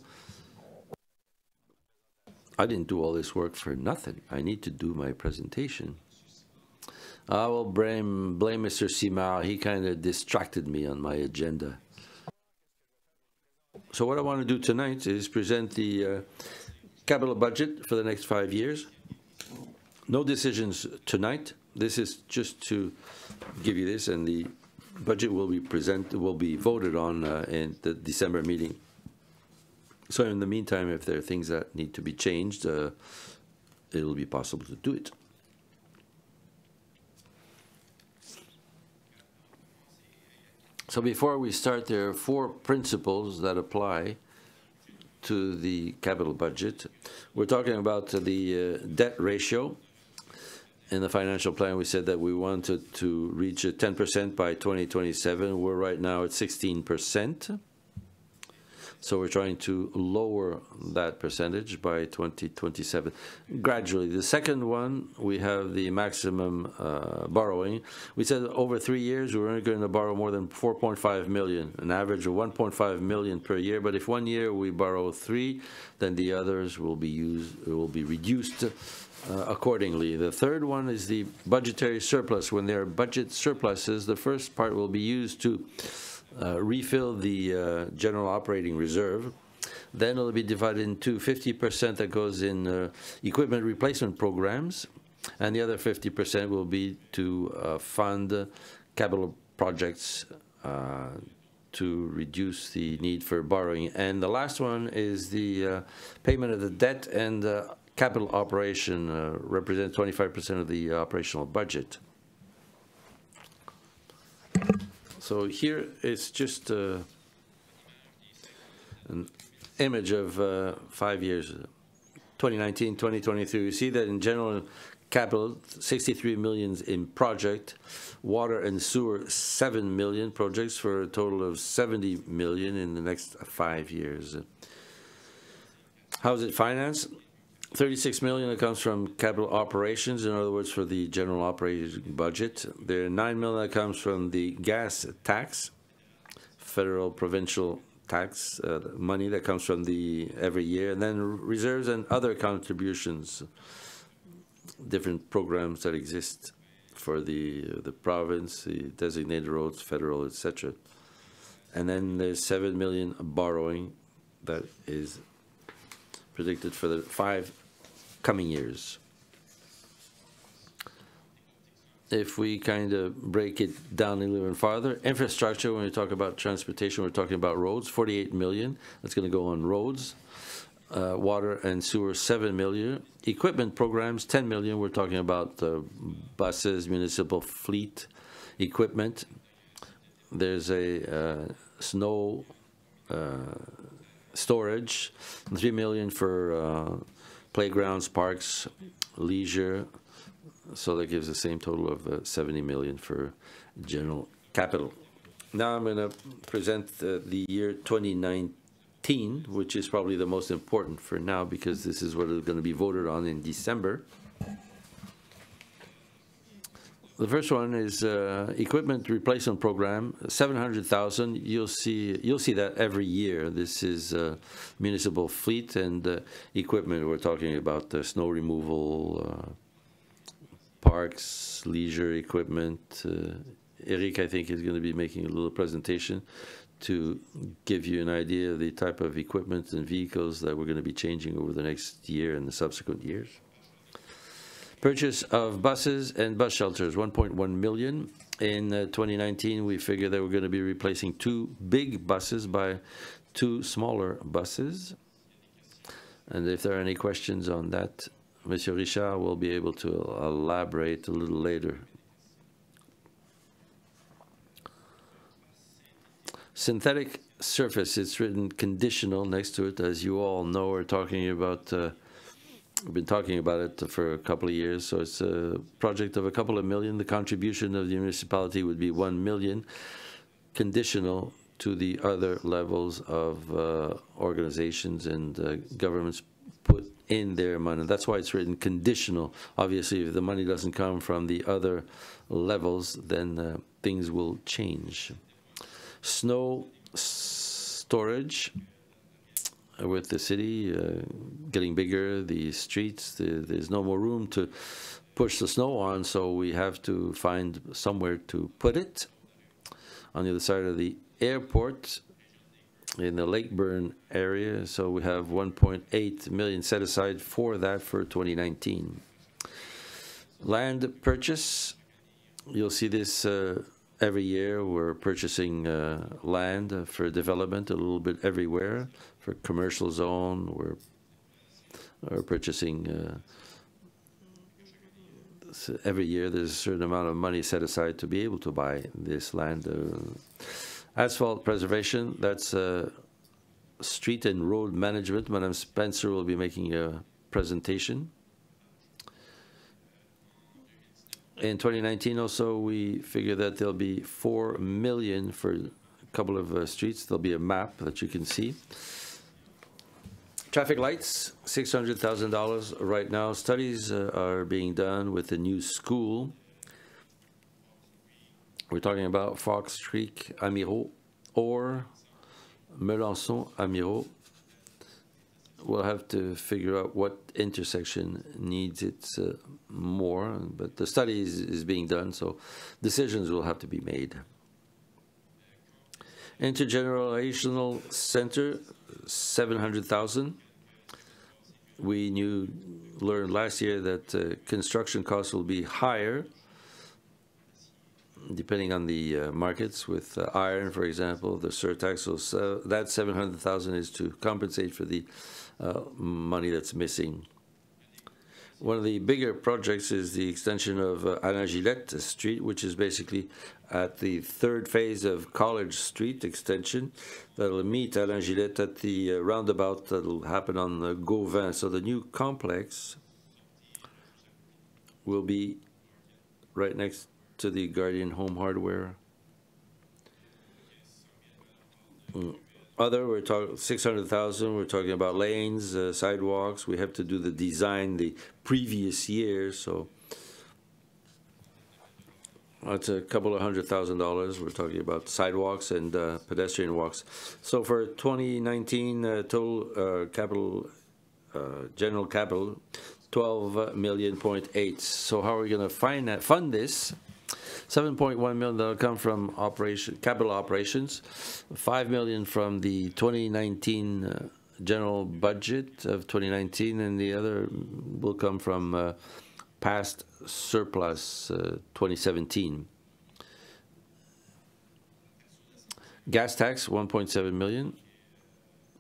I didn't do all this work for nothing. I need to do my presentation. I will blame Mr. Simard. He kind of distracted me on my agenda. So what I want to do tonight is present the capital budget for the next 5 years. No decisions tonight. This is just to give you this, and the budget will be voted on in the December meeting. So in the meantime, if there are things that need to be changed, it'll be possible to do it. So before we start, there are 4 principles that apply to the capital budget. We're talking about the debt ratio. In the financial plan, we said that we wanted to reach 10% by 2027. We're right now at 16%. So we're trying to lower that percentage by 2027 gradually. The second one, we have the maximum borrowing. We said over 3 years, we're only going to borrow more than 4.5 million, an average of 1.5 million per year. But if 1 year we borrow 3, then the others will be reduced accordingly. The third one is the budgetary surplus. When there are budget surpluses, the first part will be used to refill the general operating reserve. Then it'll be divided into 50% that goes in equipment replacement programs, and the other 50% will be to fund capital projects to reduce the need for borrowing. And the last one is the payment of the debt, and capital operation represents 25% of the operational budget. So here it's just an image of 5 years, 2019, 2023. You see that in general capital, 63 million in project, water and sewer, 7 million projects for a total of 70 million in the next 5 years. How is it financed? 36 million that comes from capital operations, in other words, for the general operating budget. There are 9 million that comes from the gas tax, federal, provincial tax money that comes from the every year, and then reserves and other contributions, different programs that exist for the province, the designated roads, federal, etc. And then there's 7 million borrowing that is predicted for the 5 coming years. If we kind of break it down a little farther, infrastructure, when we talk about transportation, we're talking about roads, 48 million. That's going to go on roads. Water and sewer, 7 million. Equipment programs, 10 million. We're talking about buses, municipal fleet equipment. There's a snow storage, 3 million for playgrounds, parks, leisure. So that gives the same total of 70 million for general capital. Now I'm going to present the year 2019, which is probably the most important for now because this is what is going to be voted on in December. The first one is equipment replacement program, 700,000. You'll see that every year. This is municipal fleet and equipment. We're talking about snow removal, parks, leisure equipment. Eric, I think, is going to be making a little presentation to give you an idea of the type of equipment and vehicles that we're going to be changing over the next year and the subsequent years. Purchase of buses and bus shelters, 1.1 million. In 2019, we figure that we're going to be replacing 2 big buses by 2 smaller buses. And if there are any questions on that, Monsieur Richard will be able to elaborate a little later. Synthetic surface, it's written conditional next to it. As you all know, we're talking about, we've been talking about it for a couple of years. So it's a project of a couple of million. The contribution of the municipality would be 1 million, conditional to the other levels of organizations and governments put in their money. That's why it's written conditional. Obviously, if the money doesn't come from the other levels, then things will change. Snow storage with the city getting bigger, the streets, there's no more room to push the snow on, so we have to find somewhere to put it. On the other side of the airport, in the Lakeburn area, so we have 1.8 million set aside for that for 2019. Land purchase, you'll see this every year. We're purchasing land for development a little bit everywhere. For commercial zone, we're purchasing every year. There's a certain amount of money set aside to be able to buy this land. Asphalt preservation, that's street and road management. Madame Spencer will be making a presentation. In 2019 also, we figure that there'll be 4 million for a couple of streets. There'll be a map that you can see. Traffic lights, $600,000 right now. Studies are being done with the new school. We're talking about Fox Creek, Amiro, or Melançon, Amiro. We'll have to figure out what intersection needs it more, but the study is being done, so decisions will have to be made. Intergenerational Center, 700,000. We learned last year that construction costs will be higher depending on the markets. With iron, for example, the surtax. So that 700,000 is to compensate for the money that's missing. One of the bigger projects is the extension of Alain Gillette Street, which is basically at the 3rd phase of College Street extension. That'll meet Alain Gillette at the roundabout that'll happen on Gauvin. So the new complex will be right next to the Guardian Home Hardware. Other, we're talking 600,000. We're talking about lanes, sidewalks. We have to do the design the previous year, so that's a couple of $100,000. We're talking about sidewalks and pedestrian walks. So for 2019, total capital, general capital, 12.8 million. So how are we going to fund this? 7.1 million that'll come from capital operations, 5 million from the 2019 general budget of 2019, and the other will come from past surplus 2017. Gas tax, 1.7 million.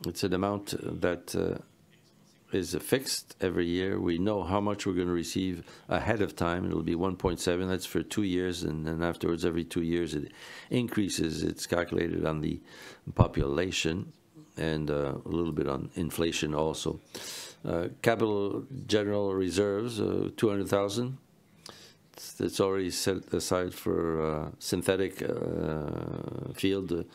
It's an amount that is fixed every year. We know how much we're going to receive ahead of time. It'll be 1.7. That's for 2 years, and then afterwards, every 2 years, it increases. It's calculated on the population and a little bit on inflation also. Capital general reserves, 200,000. It's already set aside for synthetic field,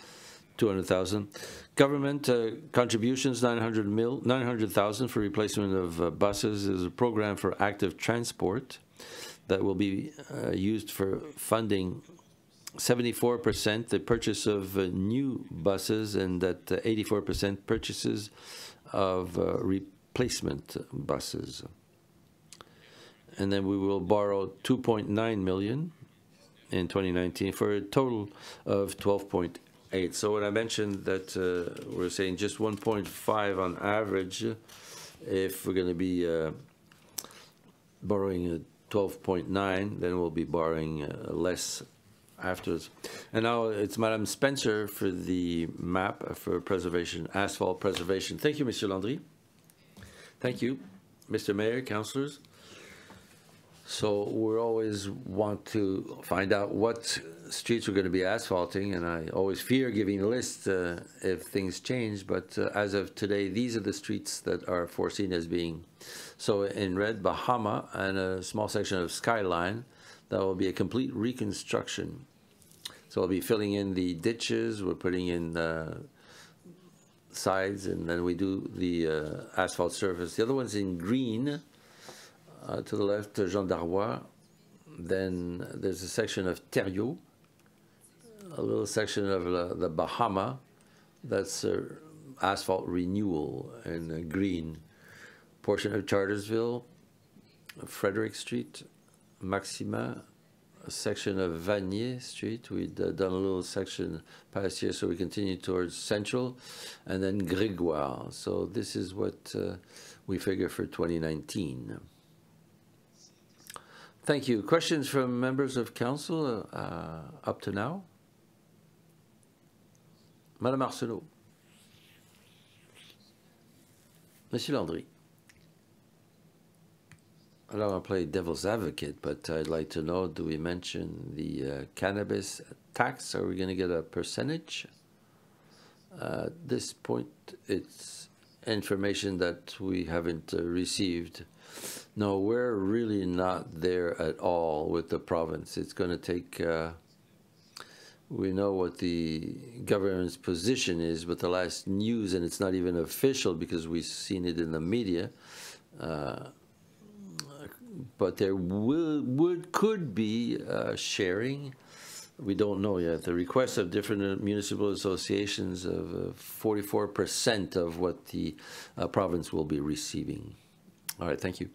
200,000. Government contributions, 900,000 for replacement of buses. There's a program for active transport that will be used for funding 74% the purchase of new buses, and that 84% purchases of replacement buses. And then we will borrow 2.9 million in 2019 for a total of 12.8. So when I mentioned that we're saying just 1.5 on average, if we're going to be borrowing 12.9, then we'll be borrowing less afterwards. And now it's Madame Spencer for the map for preservation, asphalt preservation. Thank you, Monsieur Landry. Thank you, Mr. Mayor, councillors. So we always want to find out what streets we're going to be asphalting, and I always fear giving a list if things change, but as of today, these are the streets that are foreseen as being. So in red, Bahama, and a small section of Skyline, that will be a complete reconstruction. So we'll be filling in the ditches, we're putting in sides, and then we do the asphalt surface. The other one's in green. To the left, Jean d'Arrois. Then there's a section of Thériault, a little section of the Bahama. That's asphalt renewal in green. Portion of Chartersville, Frederick Street, Maxima, a section of Vanier Street. We'd done a little section past year, so we continue towards Central, and then Grégoire. So this is what we figure for 2019. Thank you. Questions from members of council up to now? Madame Arsenault. Monsieur Landry. I don't want to play devil's advocate, but I'd like to know, do we mention the cannabis tax? Are we going to get a percentage? At this point, it's information that we haven't received. No, we're really not there at all with the province. It's going to take, we know what the government's position is, but the last news, and it's not even official because we've seen it in the media, but there could be sharing. We don't know yet. The request of different municipal associations of 44% of what the province will be receiving. All right, thank you.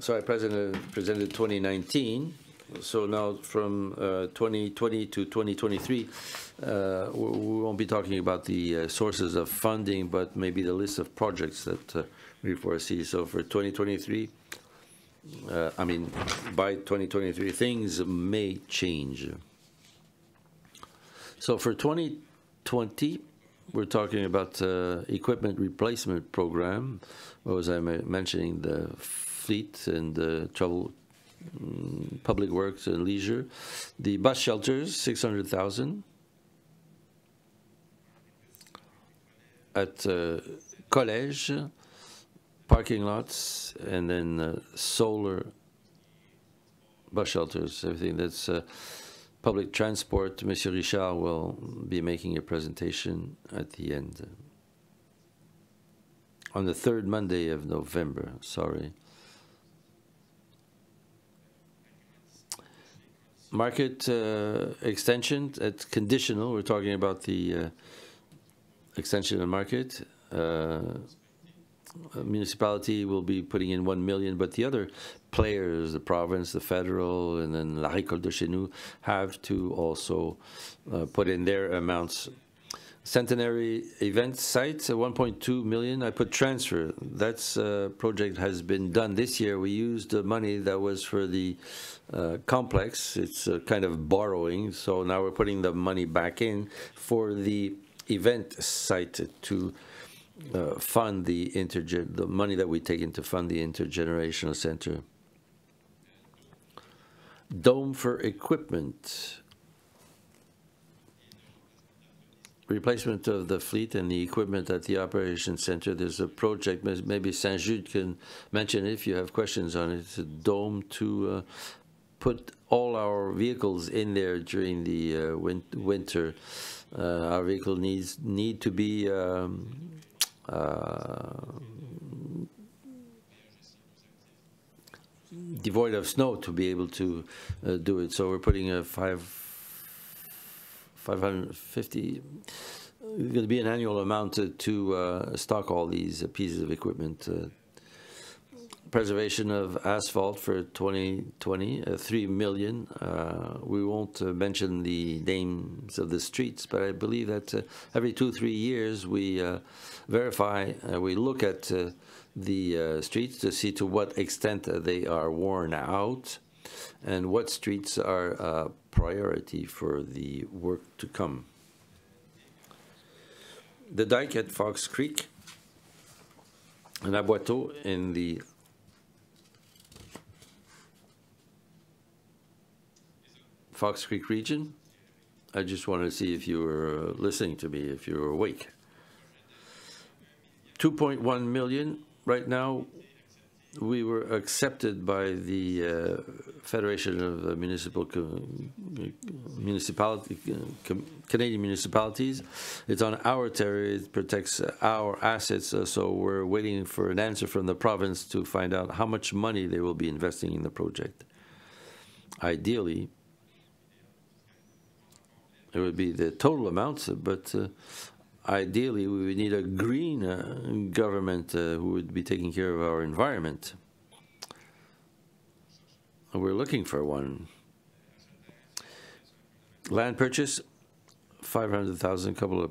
So I presented 2019. So now from 2020 to 2023, we won't be talking about the sources of funding, but maybe the list of projects that we foresee. So for 2023, I mean, by 2023, things may change. So for 2020, we're talking about equipment replacement program. What was I mentioning? The fleet and the travel, public works and leisure. The bus shelters, 600,000. At collège, parking lots, and then solar bus shelters, everything that's public transport, Monsieur Richard will be making a presentation at the end. On the third Monday of November, sorry. Market extension, it's conditional. We're talking about the extension of market. Municipality will be putting in 1 million, but the other players, the province, the federal, and then La Récolte de Chez Nous, have to also put in their amounts. Centenary event sites, 1.2 million. I put transfer. That's project has been done this year. We used the money that was for the complex. It's kind of borrowing, so now we're putting the money back in for the event site to fund the money that we take in to fund the intergenerational center. Dome for equipment. Replacement of the fleet and the equipment at the operation center. There's a project, maybe Saint-Jude can mention it if you have questions on it. It's a dome to put all our vehicles in there during the winter. Our vehicle need to be devoid of snow to be able to do it. So we're putting a 550. It's going to be an annual amount to stock all these pieces of equipment. Preservation of asphalt for 2020, 3 million. We won't mention the names of the streets, but I believe that every 2-3 years we verify, we look at the streets to see to what extent they are worn out and what streets are a priority for the work to come. The dike at Fox Creek and Aboiteau in the Fox Creek region. I just wanted to see if you were listening to me, if you were awake. 2.1 million. Right now, we were accepted by the Federation of Canadian Municipalities. It's on our territory. It protects our assets. So we're waiting for an answer from the province to find out how much money they will be investing in the project. Ideally, it would be the total amounts, but ideally we would need a green government who would be taking care of our environment. We're looking for one. Land purchase, 500,000, couple of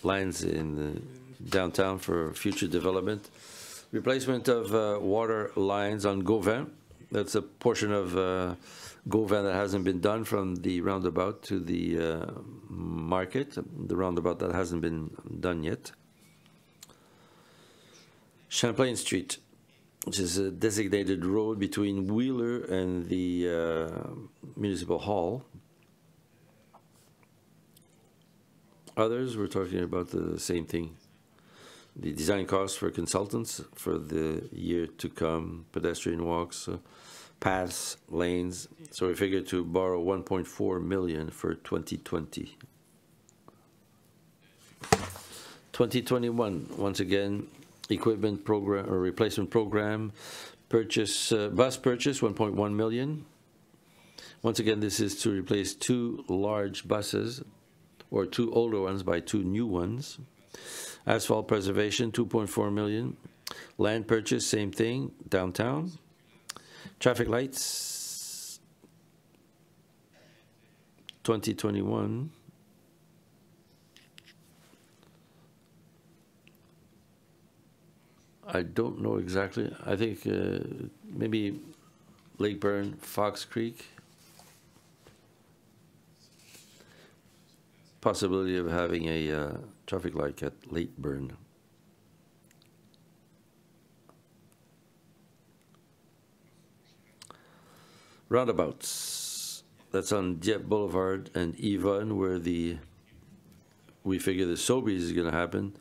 lands in the downtown for future development. Replacement of water lines on Gauvin. That's a portion of Gauvin that hasn't been done from the roundabout to the market, the roundabout that hasn't been done yet. Champlain Street, which is a designated road between Wheeler and the Municipal Hall. Others, we're talking about the same thing. The design costs for consultants for the year to come, pedestrian walks, paths, lanes. So we figured to borrow 1.4 million for 2020. 2021, once again, equipment program or replacement program, purchase, bus purchase, 1.1 million. Once again, this is to replace 2 large buses or 2 older ones by 2 new ones. Asphalt preservation, 2.4 million. Land purchase, same thing, downtown. Traffic lights, 2021. I don't know exactly. I think maybe Lakeburn, Fox Creek. Possibility of having a traffic light at Lakeburn. Roundabouts. That's on Dieppe Boulevard and Yvonne, where we figure the Sobeys is going to happen,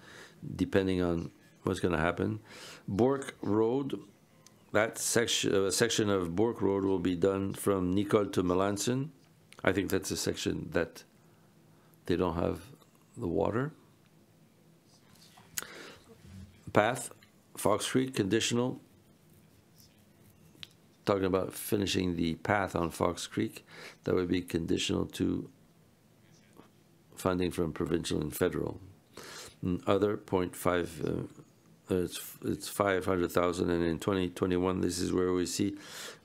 depending on what's going to happen. Bourke Road, that section of Bourke Road will be done from Nicole to Melanson. I think that's a section that they don't have the water. Path, Fox Creek, conditional. Talking about finishing the path on Fox Creek, that would be conditional to funding from provincial and federal. Other 0.5, it's 500,000, and in 2021, this is where we see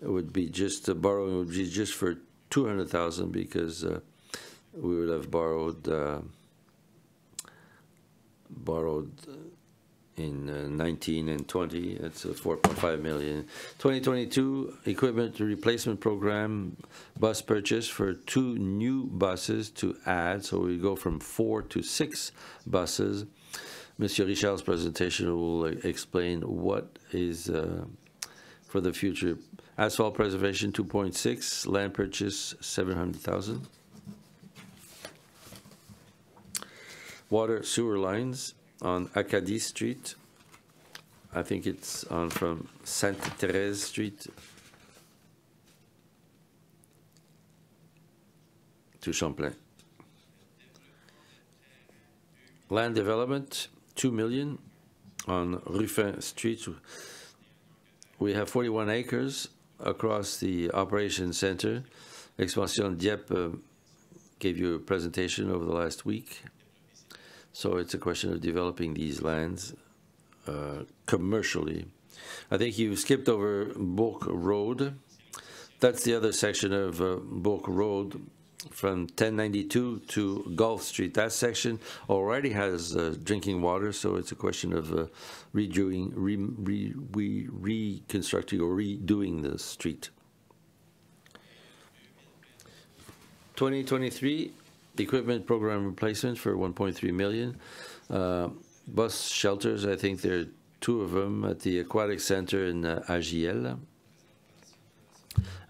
it would be just borrowing would be just for 200,000 because we would have borrowed in 19 and 20. It's 4.5 million. 2022 equipment replacement program, bus purchase for 2 new buses to add, so we go from 4 to 6 buses. Monsieur Richard's presentation will explain what is for the future. Asphalt preservation 2.6, land purchase 700,000. Water sewer lines on Acadie Street. I think it's on from Sainte Thérèse Street to Champlain. Land development, 2 million on Ruffin Street. We have 41 acres across the operation center. Expansion Dieppe gave you a presentation over the last week. So it's a question of developing these lands commercially. I think you skipped over Bourke Road. That's the other section of Bourke Road from 1092 to Gulf Street. That section already has drinking water, so it's a question of reconstructing or redoing the street. 2023 equipment program replacement for 1.3 million. Bus shelters, I think there are 2 of them at the Aquatic Center in AGL.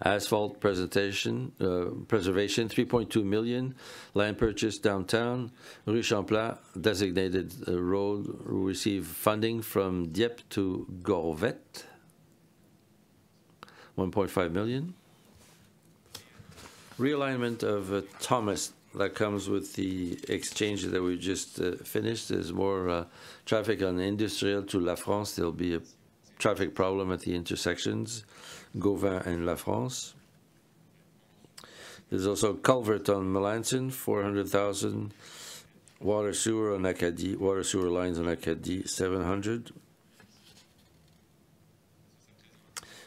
Asphalt preservation, 3.2 million. Land purchase downtown. Rue Champlain, designated road, receive funding from Dieppe to Gorvette. 1.5 million. Realignment of Thomas, that comes with the exchange that we just finished. There's more traffic on Industriel to La France. There'll be a traffic problem at the intersections, Gauvin and La France. There's also culvert on Melanson, 400,000. Water sewer on Acadie, water sewer lines on Acadie, 700.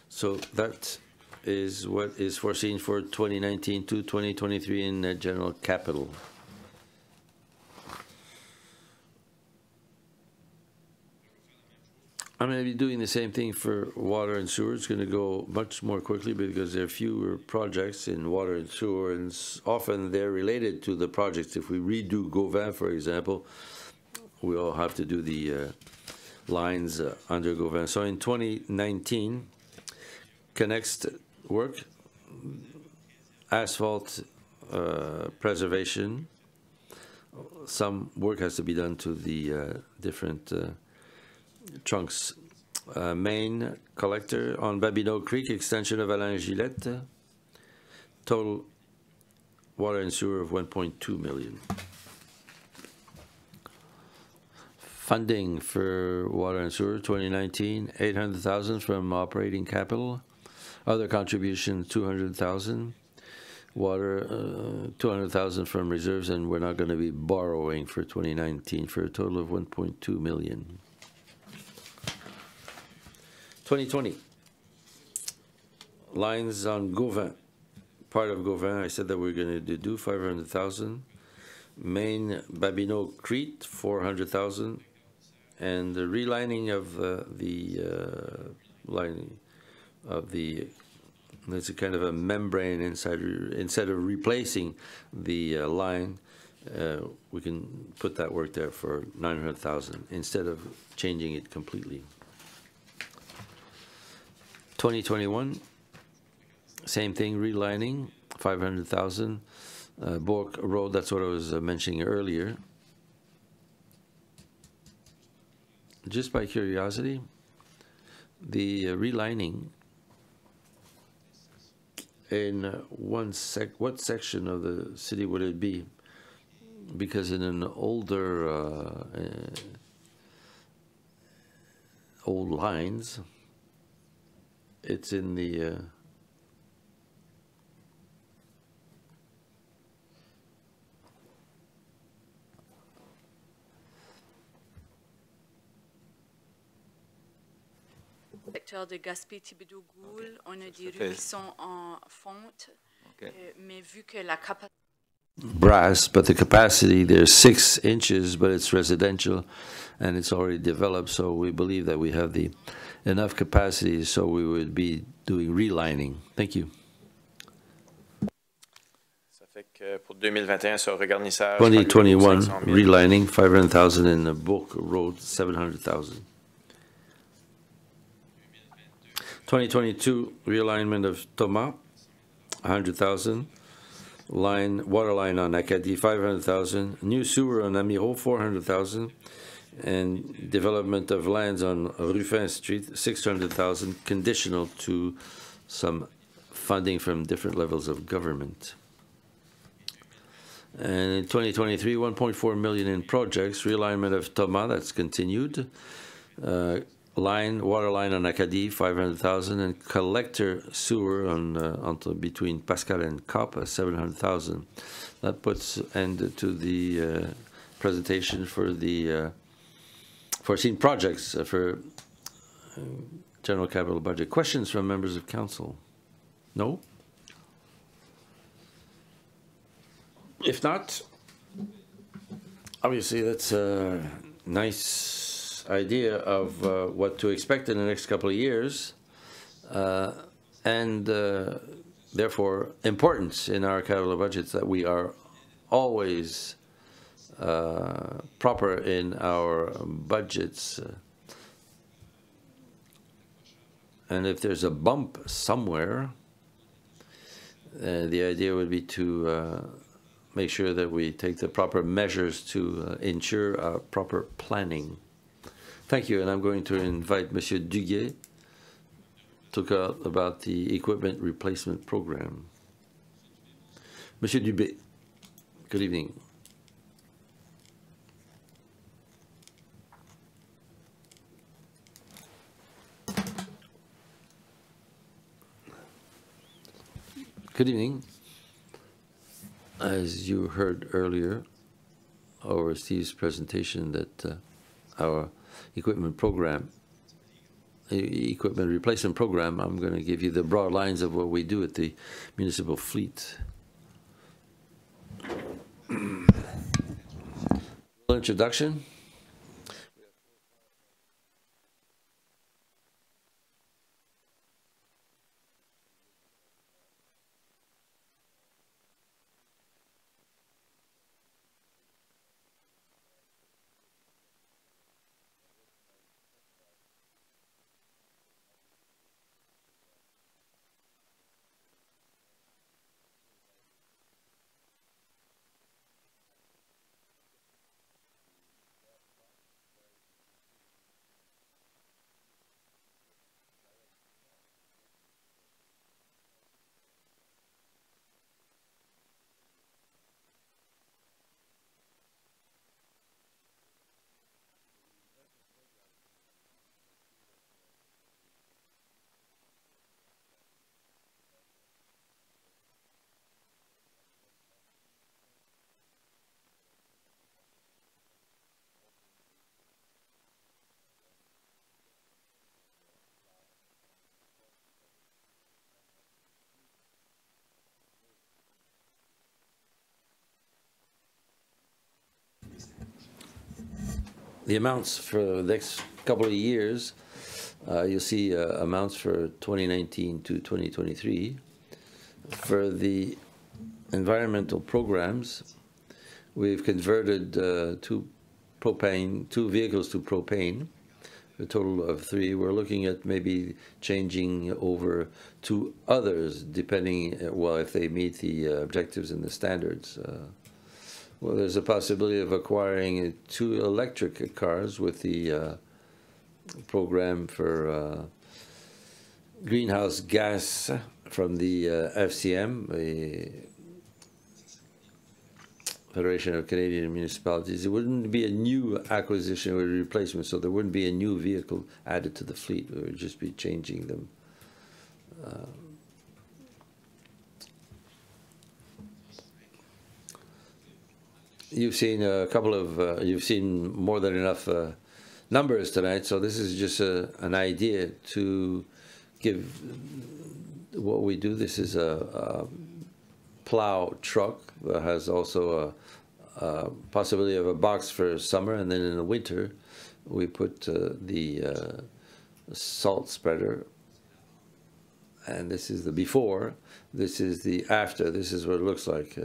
So that is what is foreseen for 2019 to 2023 in general capital. I'm going to be doing the same thing for water and sewer. It's going to go much more quickly because there are fewer projects in water and sewer, and often they're related to the projects. If we redo Gauvin, for example, we'll have to do the lines under Gauvin. So in 2019, connects work, asphalt preservation. Some work has to be done to the different trunks. Main collector on Babineau Creek, extension of Alain Gillette. Total water and sewer of 1.2 million. Funding for water and sewer 2019, 800,000 from operating capital. Other contribution 200,000. Water 200,000 from reserves, and we're not going to be borrowing for 2019 for a total of 1.2 million. 2020 lines on Gauvin, part of Gauvin. I said that we're going to do 500,000. Main Babineau Crete 400,000, and the relining of the lining of the, it's a kind of a membrane inside. Instead of replacing the line, we can put that work there for 900,000 instead of changing it completely. 2021, same thing, relining, 500,000. Bourke Road, that's what I was mentioning earlier. Just by curiosity, the relining in what section of the city would it be? Because in an older old lines, it's in the secteur de Gaspé-Thibodaux-Goule, on a des rues qui sont en fonte, mais vu que la capacité brass, but the capacity, there's 6 inches, but it's residential and it's already developed, so we believe that we have the enough capacity, so we would be doing relining. Thank you. Ça fait que pour 2021, sur regarnissage, 2021, relining, 500,000 in the Bourg Road, 700,000. 2022, realignment of Thomas, 100,000. Water line on Acadie, 500,000. New sewer on Amiro, 400,000. And development of lands on Ruffin Street, 600,000, conditional to some funding from different levels of government. And in 2023, 1.4 million in projects, realignment of Thomas, that's continued. Water line on Acadie, 500,000, and collector sewer on between Pascal and Coppa, 700,000. That puts end to the presentation for the foreseen projects for general capital budget. Questions from members of council? No? If not, obviously that's a nice idea of what to expect in the next couple of years, and therefore importance in our capital budgets that we are always proper in our budgets. And if there's a bump somewhere, the idea would be to make sure that we take the proper measures to ensure proper planning. Thank you, and I'm going to invite Monsieur Duguay to talk about the equipment replacement program. Monsieur Dubé, good evening. Good evening. As you heard earlier, over Steve's presentation, that our equipment replacement program, I'm going to give you the broad lines of what we do at the municipal fleet. Introduction. The amounts for the next couple of years, you'll see amounts for 2019 to 2023. For the environmental programs, we've converted two vehicles to propane, a total of 3. We're looking at maybe changing over to others, depending, if they meet the objectives and the standards. Well, there's a possibility of acquiring 2 electric cars with the program for greenhouse gas from the FCM, the Federation of Canadian Municipalities. It wouldn't be a new acquisition or replacement, so there wouldn't be a new vehicle added to the fleet. We would just be changing them. You've seen a couple of, you've seen more than enough numbers tonight, so this is just an idea to give what we do. This is a plow truck that has also a possibility of a box for summer, and then in the winter we put the salt spreader. And this is the before, this is the after, this is what it looks like.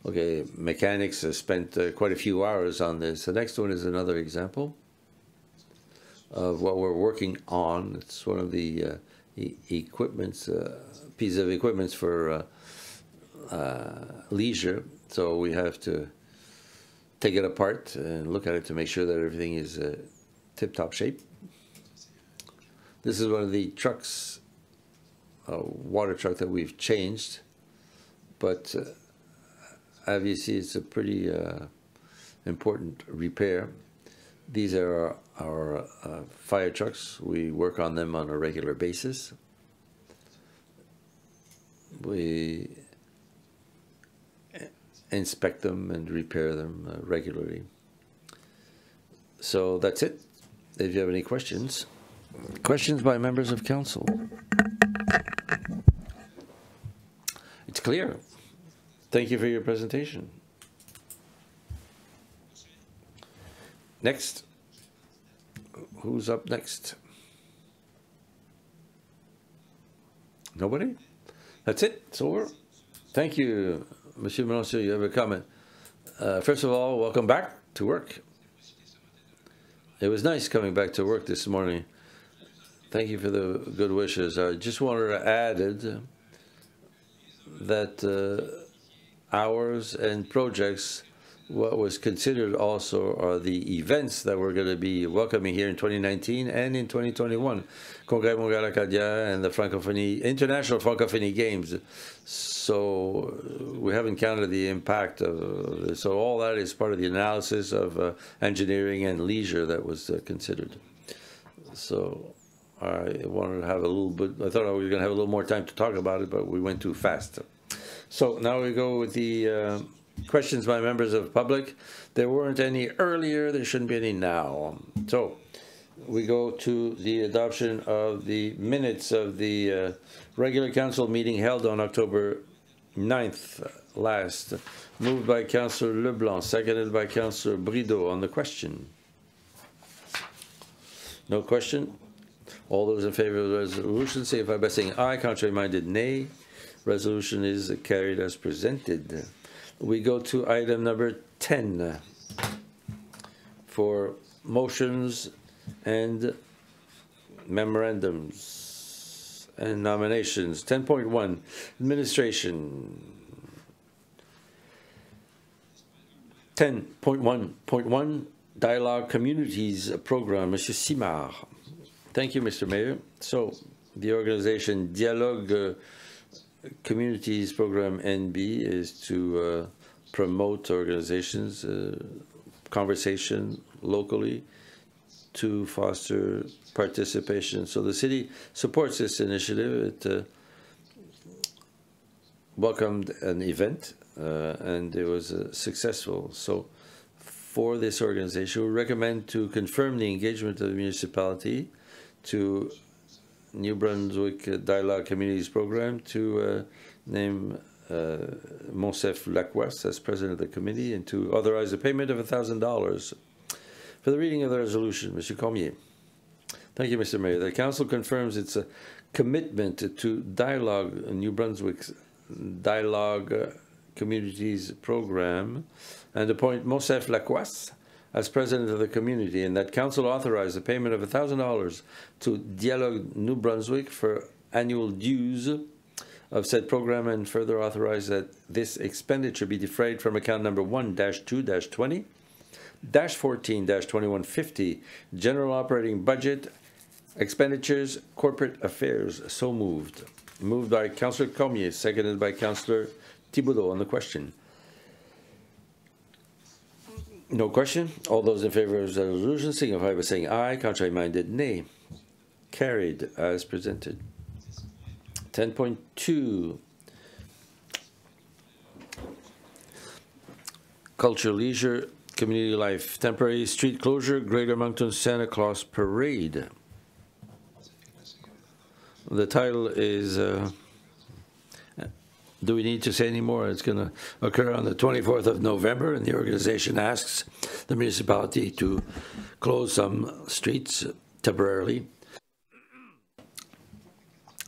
Okay, mechanics have spent quite a few hours on this. The next one is another example of what we're working on. It's one of the equipments, piece of equipment for leisure. So we have to take it apart and look at it to make sure that everything is tip-top shape. This is one of the trucks, a water truck that we've changed, but obviously it's a pretty important repair. These are our fire trucks. We work on them on a regular basis. We inspect them and repair them regularly. So that's it. If you have any questions. Questions by members of council? It's clear. Thank you for your presentation. Next. Who's up next? Nobody? That's it. It's over. Thank you, Monsieur Melançon. You have a comment. First of all, welcome back to work. It was nice coming back to work this morning. Thank you for the good wishes. I just wanted to add that hours and projects, what was considered also are the events that we're going to be welcoming here in 2019 and in 2021. Congrès Mondial Acadien and the Francophonie, International Francophonie Games. So we haven't counted the impact of this. So all that is part of the analysis of engineering and leisure that was considered. So I wanted to have a little bit, I thought we were going to have a little more time to talk about it, but we went too fast. So now we go with the questions by members of the public. There weren't any earlier, there shouldn't be any now. So we go to the adoption of the minutes of the regular council meeting held on October 9th last. Moved by Councillor Leblanc, seconded by Councillor Brideau. On the question? No question? All those in favor of the resolution, signify by saying aye. Contrary-minded, nay. Resolution is carried as presented. We go to item number 10 for motions and memorandums and nominations. 10.1, administration. 10.1.1, dialogue communities program. Monsieur Simard. Thank you, Mr. Mayor. So the organization Dialogue Communities Program NB is to promote organizations, conversation locally to foster participation. So the city supports this initiative. It welcomed an event and it was successful. So for this organization, we recommend to confirm the engagement of the municipality to New-Brunswick Dialogue Communities Program to name Monsef Lacroix as president of the committee and to authorize the payment of $1,000. For the reading of the resolution, Monsieur Cormier. Thank you, Mr. Mayor. The council confirms its commitment to Dialogue New-Brunswick's Dialogue Communities Program and appoint Monsef Lacroix as president of the community, and that council authorized the payment of $1,000 to Dialogue New Brunswick for annual dues of said program, and further authorize that this expenditure be defrayed from account number 1-2-20-14-2150 general operating budget Expenditures, corporate affairs, so moved. Moved by Councillor Cormier, seconded by Councillor Thibodeau on the question. No question. All those in favor of the resolution signify by saying aye. Contrary-minded, nay. Carried as presented. 10.2. Culture, leisure, community life, temporary street closure, Greater Moncton Santa Claus Parade. The title is, do we need to say any more? It's going to occur on the 24th of November, and the organization asks the municipality to close some streets temporarily.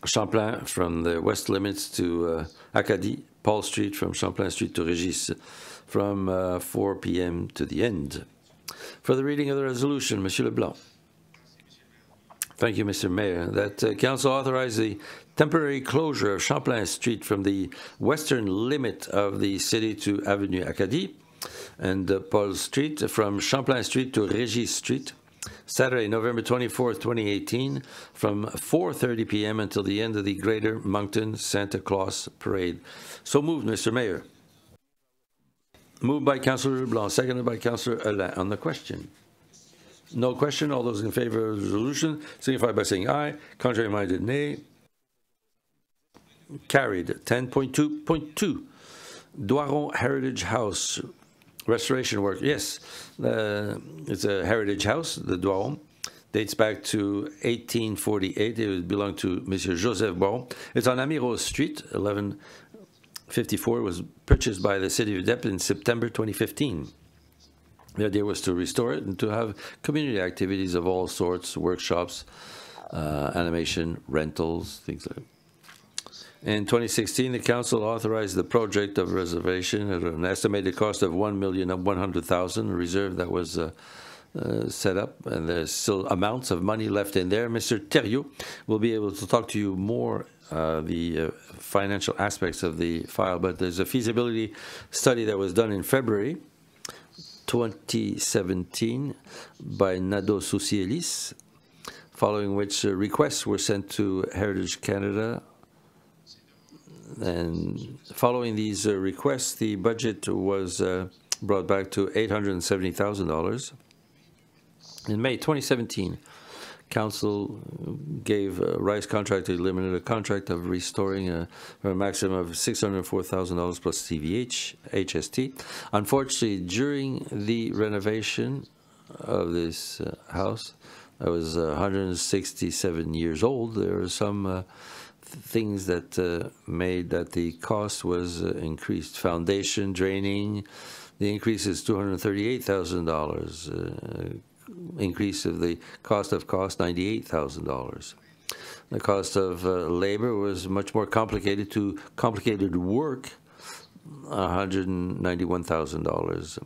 Champlain from the west limits to Acadie, Paul Street from Champlain Street to Régis from 4 p.m. to the end. For the reading of the resolution, Monsieur Leblanc. Thank you, Mr. Mayor. That Council authorized the temporary closure of Champlain Street from the western limit of the city to Avenue Acadie and Paul Street from Champlain Street to Régis Street, Saturday, November 24th, 2018, from 4:30 p.m. until the end of the Greater Moncton Santa Claus Parade. So moved, Mr. Mayor. Moved by Councillor Leblanc, seconded by Councillor Alain on the question. No question. All those in favor of the resolution signify by saying aye. Contrary-minded, nay. Carried. 10.2.2. Doiron Heritage House restoration work. Yes, it's a heritage house, the Doiron. Dates back to 1848. It belonged to Monsieur Joseph Boiron. It's on Amiro Street, 1154. It was purchased by the city of Dieppe in September 2015. The idea was to restore it and to have community activities of all sorts, workshops, animation, rentals, things like that. In 2016, the council authorized the project of reservation at an estimated cost of $1,100,000, a reserve that was set up, and there's still amounts of money left in there. Mr. Thériault will be able to talk to you more the financial aspects of the file, but there's a feasibility study that was done in February 2017 by Nadeau Soucielis, following which requests were sent to Heritage Canada. And following these requests, the budget was brought back to $870,000. In May 2017, Council gave Rice Contracting Limited a contract of restoring for a maximum of $604,000 plus CVH, HST. Unfortunately, during the renovation of this house, that was 167 years old, there were some things that made that the cost was increased. Foundation, draining, the increase is $238,000. Increase of the cost, $98,000. The cost of labor was much more complicated work, $191,000.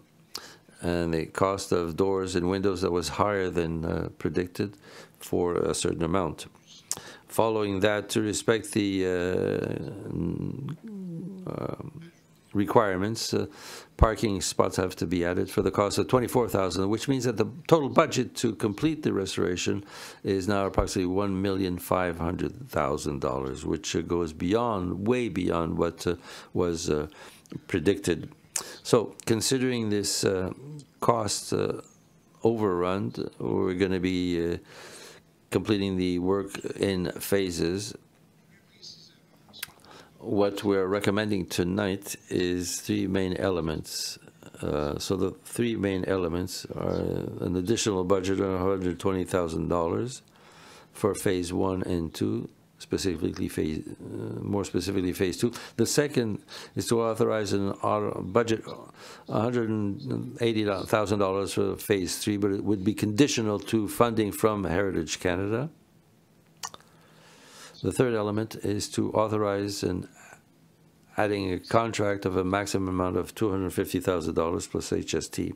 And the cost of doors and windows that was higher than predicted for a certain amount. Following that, to respect the requirements, parking spots have to be added for the cost of $24,000, which means that the total budget to complete the restoration is now approximately $1,500,000, which goes way beyond what was predicted. So, considering this cost overrun, we're going to be completing the work in phases. What we're recommending tonight is three main elements. So the three main elements are an additional budget of $120,000 for phase 1 and 2, more specifically phase 2. The second is to authorize a budget $180,000 for phase 3, but it would be conditional to funding from Heritage Canada. The third element is to authorize adding a contract of a maximum amount of $250,000 plus HST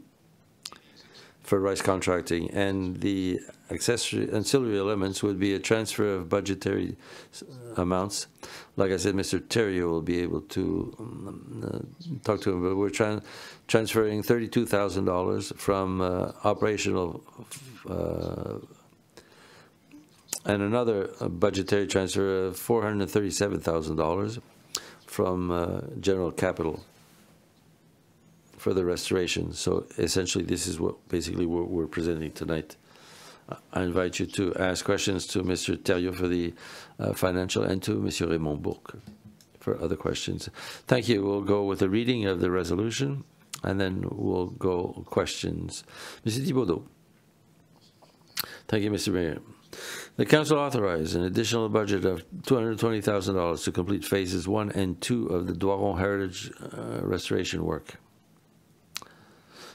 for Rice Contracting, and the ancillary elements would be a transfer of budgetary amounts. Like I said, Mr. Thériault will be able to talk to him, but we're transferring $32,000 from operational and another budgetary transfer of $437,000 from general capital for the restoration. So essentially, this is what we're presenting tonight. I invite you to ask questions to Mr. Thériault for the financial and to Mr. Raymond Bourque for other questions. Thank you. We'll go with a reading of the resolution, and then we'll go questions. Mr. Thibaudot. Thank you, Mr. Mayor. The Council authorized an additional budget of $220,000 to complete phases 1 and 2 of the Doiron Heritage restoration work.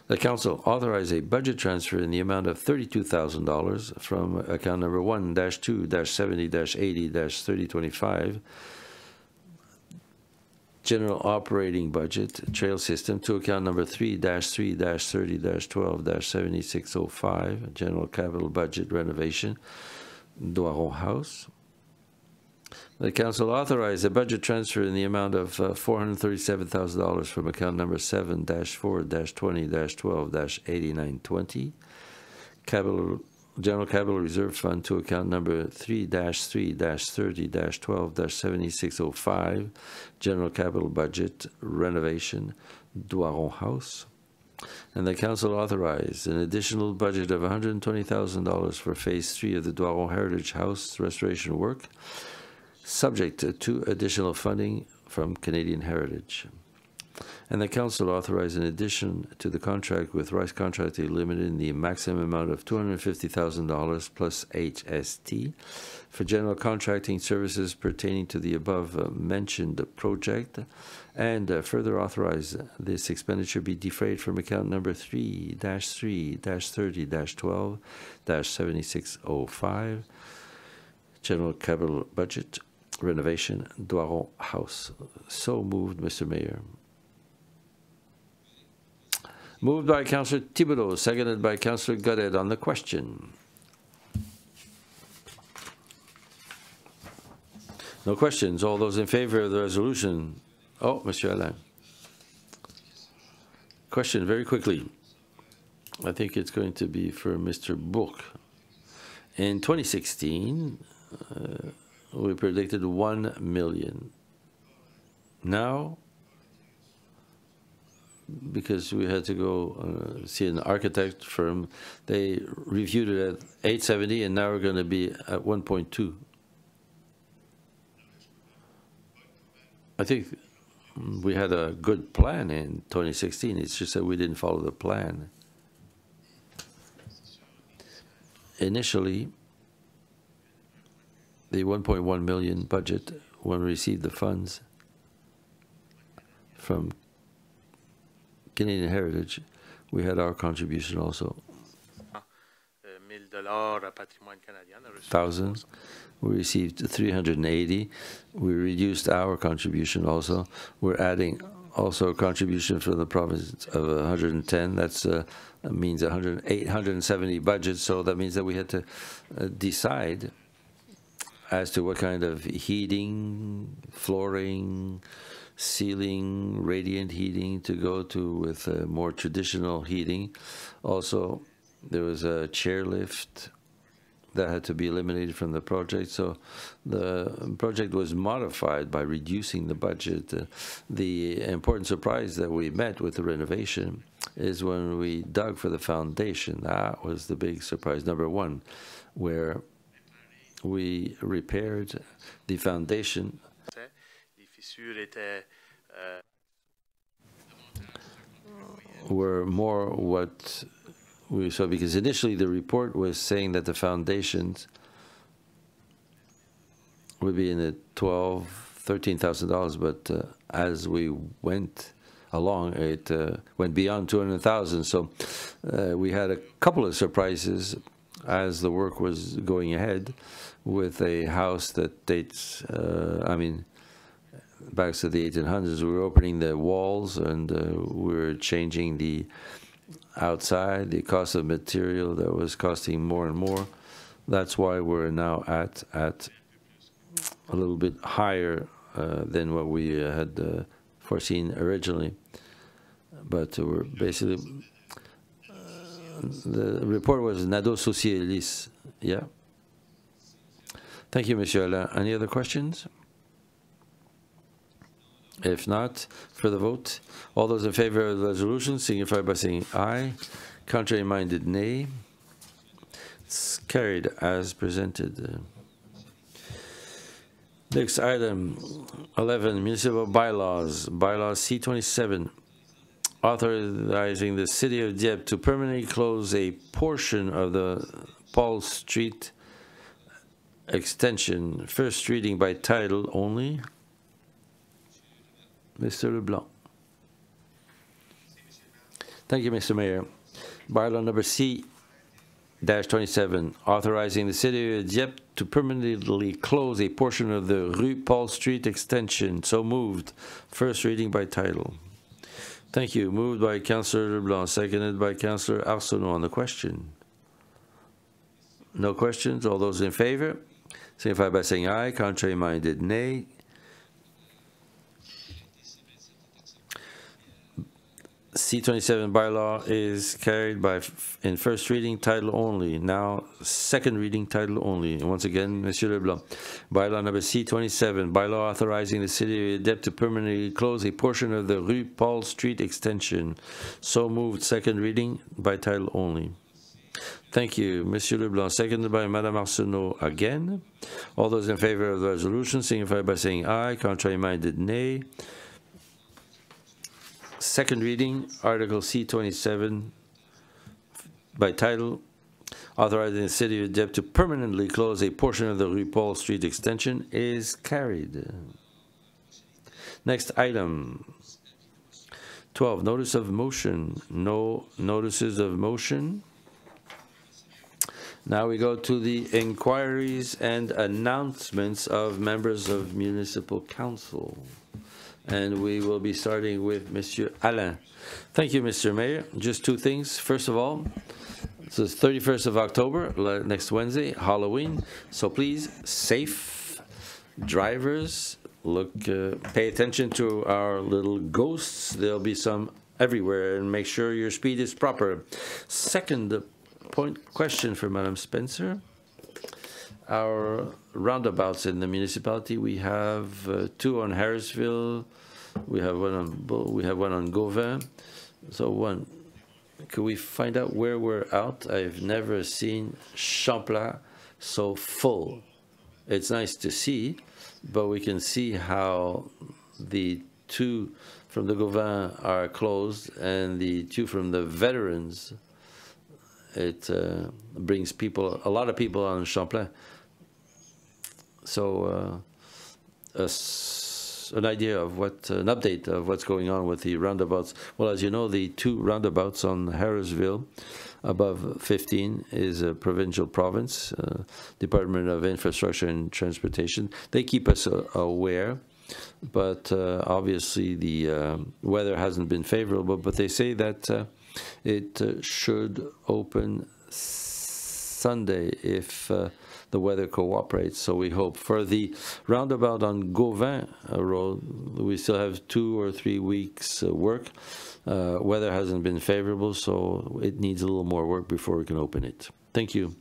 The Council authorized a budget transfer in the amount of $32,000 from account number 1-2-70-80-3025, General Operating Budget, Trail System, to account number 3-3-30-12-7605, General Capital Budget Renovation, Doiron House. The Council authorized a budget transfer in the amount of $437,000 from account number 7-4-20-12-8920, General Capital Reserve Fund, to account number 3-3-30-12-7605, General Capital Budget Renovation, Doiron House. And the Council authorized an additional budget of $120,000 for Phase 3 of the Doiron Heritage House restoration work, subject to additional funding from Canadian Heritage. And the Council authorized an addition to the contract with Rice Contracting Limited in the maximum amount of $250,000 plus HST for general contracting services pertaining to the above mentioned project, and further authorize this expenditure be defrayed from account number 3-3-30-12-7605, General Capital Budget Renovation, Doiron House. So moved, Mr. Mayor. Moved by Councillor Thibaudot, seconded by Councillor Godet. On the question. No questions. All those in favor of the resolution? Oh, Monsieur Alain. Question very quickly. I think it's going to be for Mr. Bourque. In 2016, we predicted 1 million. Now, because we had to go see an architect firm, they reviewed it at 870, and now we're going to be at 1.2. I think we had a good plan in 2016. It's just that we didn't follow the plan. Initially, the 1.1 million budget, when we received the funds from Canadian Heritage, we had our contribution also. 1,000. We received 380. We reduced our contribution also. We're adding also a contribution from the province of 110. That means 870 budget. So that means that we had to decide as to what kind of heating, flooring, ceiling, radiant heating to go to with more traditional heating. Also, there was a chairlift that had to be eliminated from the project. So the project was modified by reducing the budget. The important surprise that we met with the renovation is when we dug for the foundation. That was the big surprise, number one, where we repaired the foundation. Were more what we saw, because initially the report was saying that the foundations would be in the $13,000, but as we went along, it went beyond 200,000. So we had a couple of surprises as the work was going ahead, with a house that dates, back to the 1800s. We were opening the walls, and we were changing the outside, the cost of material that was costing more and more. That's why we're now at a little bit higher than what we had foreseen originally. But we're basically, the report was Nado Socialis, yeah. Thank you, Monsieur Alain. Any other questions? If not, for the vote, all those in favor of the resolution signify by saying aye. Contrary-minded, nay. It's carried as presented. Next item, 11, municipal bylaws. Bylaws C27, authorizing the city of Dieppe to permanently close a portion of the Paul Street extension. First reading by title only. Mr. Leblanc. Thank you, Mr. Mayor. Bylaw number C-27, authorizing the city of Dieppe to permanently close a portion of the Rue Paul Street extension. So moved. First reading by title. Thank you. Moved by Councillor Leblanc, seconded by Councillor Arsenault. On the question. No questions. All those in favor signify by saying aye. Contrary-minded, nay. C27 bylaw is carried by in first reading title only. Now second reading title only. And once again, Monsieur Leblanc. Bylaw number C27, bylaw authorizing the city of Dieppe to permanently close a portion of the Rue Paul Street extension. So moved. Second reading by title only. Thank you, Monsieur Leblanc. Seconded by Madame Arsenault again. All those in favor of the resolution signify by saying aye. Contrary-minded, nay. Second reading, Article C27, by title, authorizing the city of Dieppe to permanently close a portion of the Rue Paul Street extension, is carried. Next item, 12, notice of motion. No notices of motion. Now we go to the inquiries and announcements of members of Municipal Council. And we will be starting with Monsieur Alain. Thank you, Mr. Mayor. Just two things. First of all, it's the 31st of October, next Wednesday, Halloween. So please, safe drivers, pay attention to our little ghosts. There'll be some everywhere, and make sure your speed is proper. Second question for Madame Spencer. Our roundabouts in the municipality, we have two on Harrisville, we have one on Gauvin. So could we find out where we're out? I've never seen Champlain so full. It's nice to see, but we can see how the two from the Gauvin are closed and the two from the veterans. It brings a lot of people on Champlain. So an idea of an update of what's going on with the roundabouts. Well, as you know, the two roundabouts on Harrisville above 15 is a provincial province, Department of Infrastructure and Transportation. They keep us aware, but obviously the weather hasn't been favorable, but they say that it should open Sunday if the weather cooperates, so we hope. For the roundabout on Gauvin Road, we still have 2 or 3 weeks work. Weather hasn't been favorable, so it needs a little more work before we can open it. Thank you.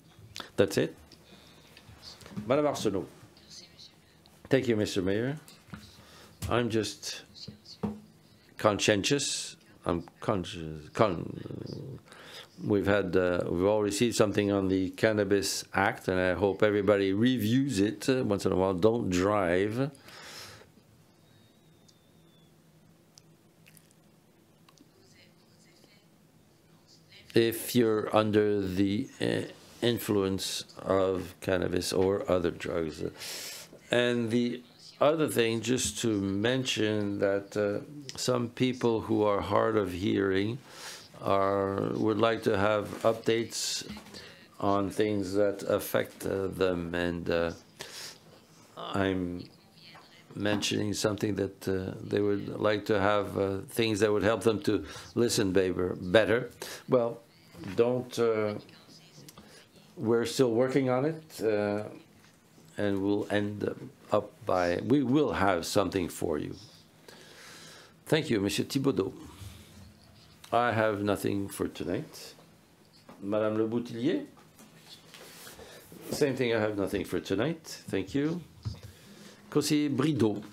That's it. Madame Arsenault. Thank you, Mr. Mayor. I'm just conscientious. I'm conscious. We've all received something on the Cannabis Act, and I hope everybody reviews it once in a while. Don't drive. If you're under the influence of cannabis or other drugs. And the other thing, just to mention that some people who are hard of hearing would like to have updates on things that affect them, and I'm mentioning something that they would like to have things that would help them to listen better. Well, we're still working on it, and we'll end up we will have something for you. Thank you, Monsieur Thibaudot. I have nothing for tonight. Madame Le Boutillier? Same thing, I have nothing for tonight. Thank you. Conseiller Brideau.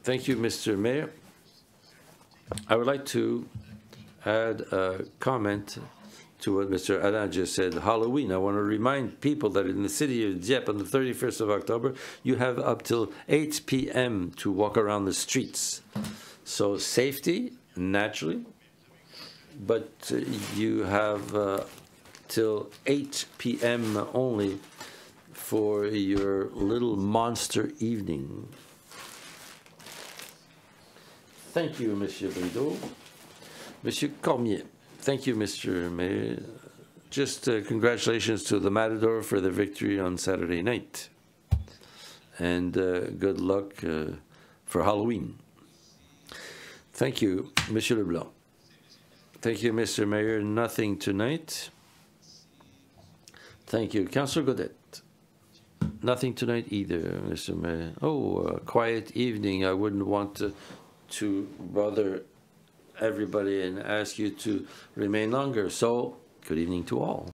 Thank you, Mr. Mayor. I would like to add a comment to what Mr. Alain just said. Halloween. I want to remind people that in the city of Dieppe on the 31st of October, you have up till 8 p.m. to walk around the streets. So safety, naturally, but you have till 8 p.m. only for your little monster evening. Thank you, Monsieur Brideau. Monsieur Cormier. Thank you, Mr. Mayor. Just congratulations to the Matador for the victory on Saturday night. And good luck for Halloween. Thank you, Monsieur Leblanc. Thank you, Mr. Mayor. Nothing tonight. Thank you. Councillor Godet. Nothing tonight either, Mr. Mayor. Oh, a quiet evening. I wouldn't want to bother everybody and ask you to remain longer. So, good evening to all.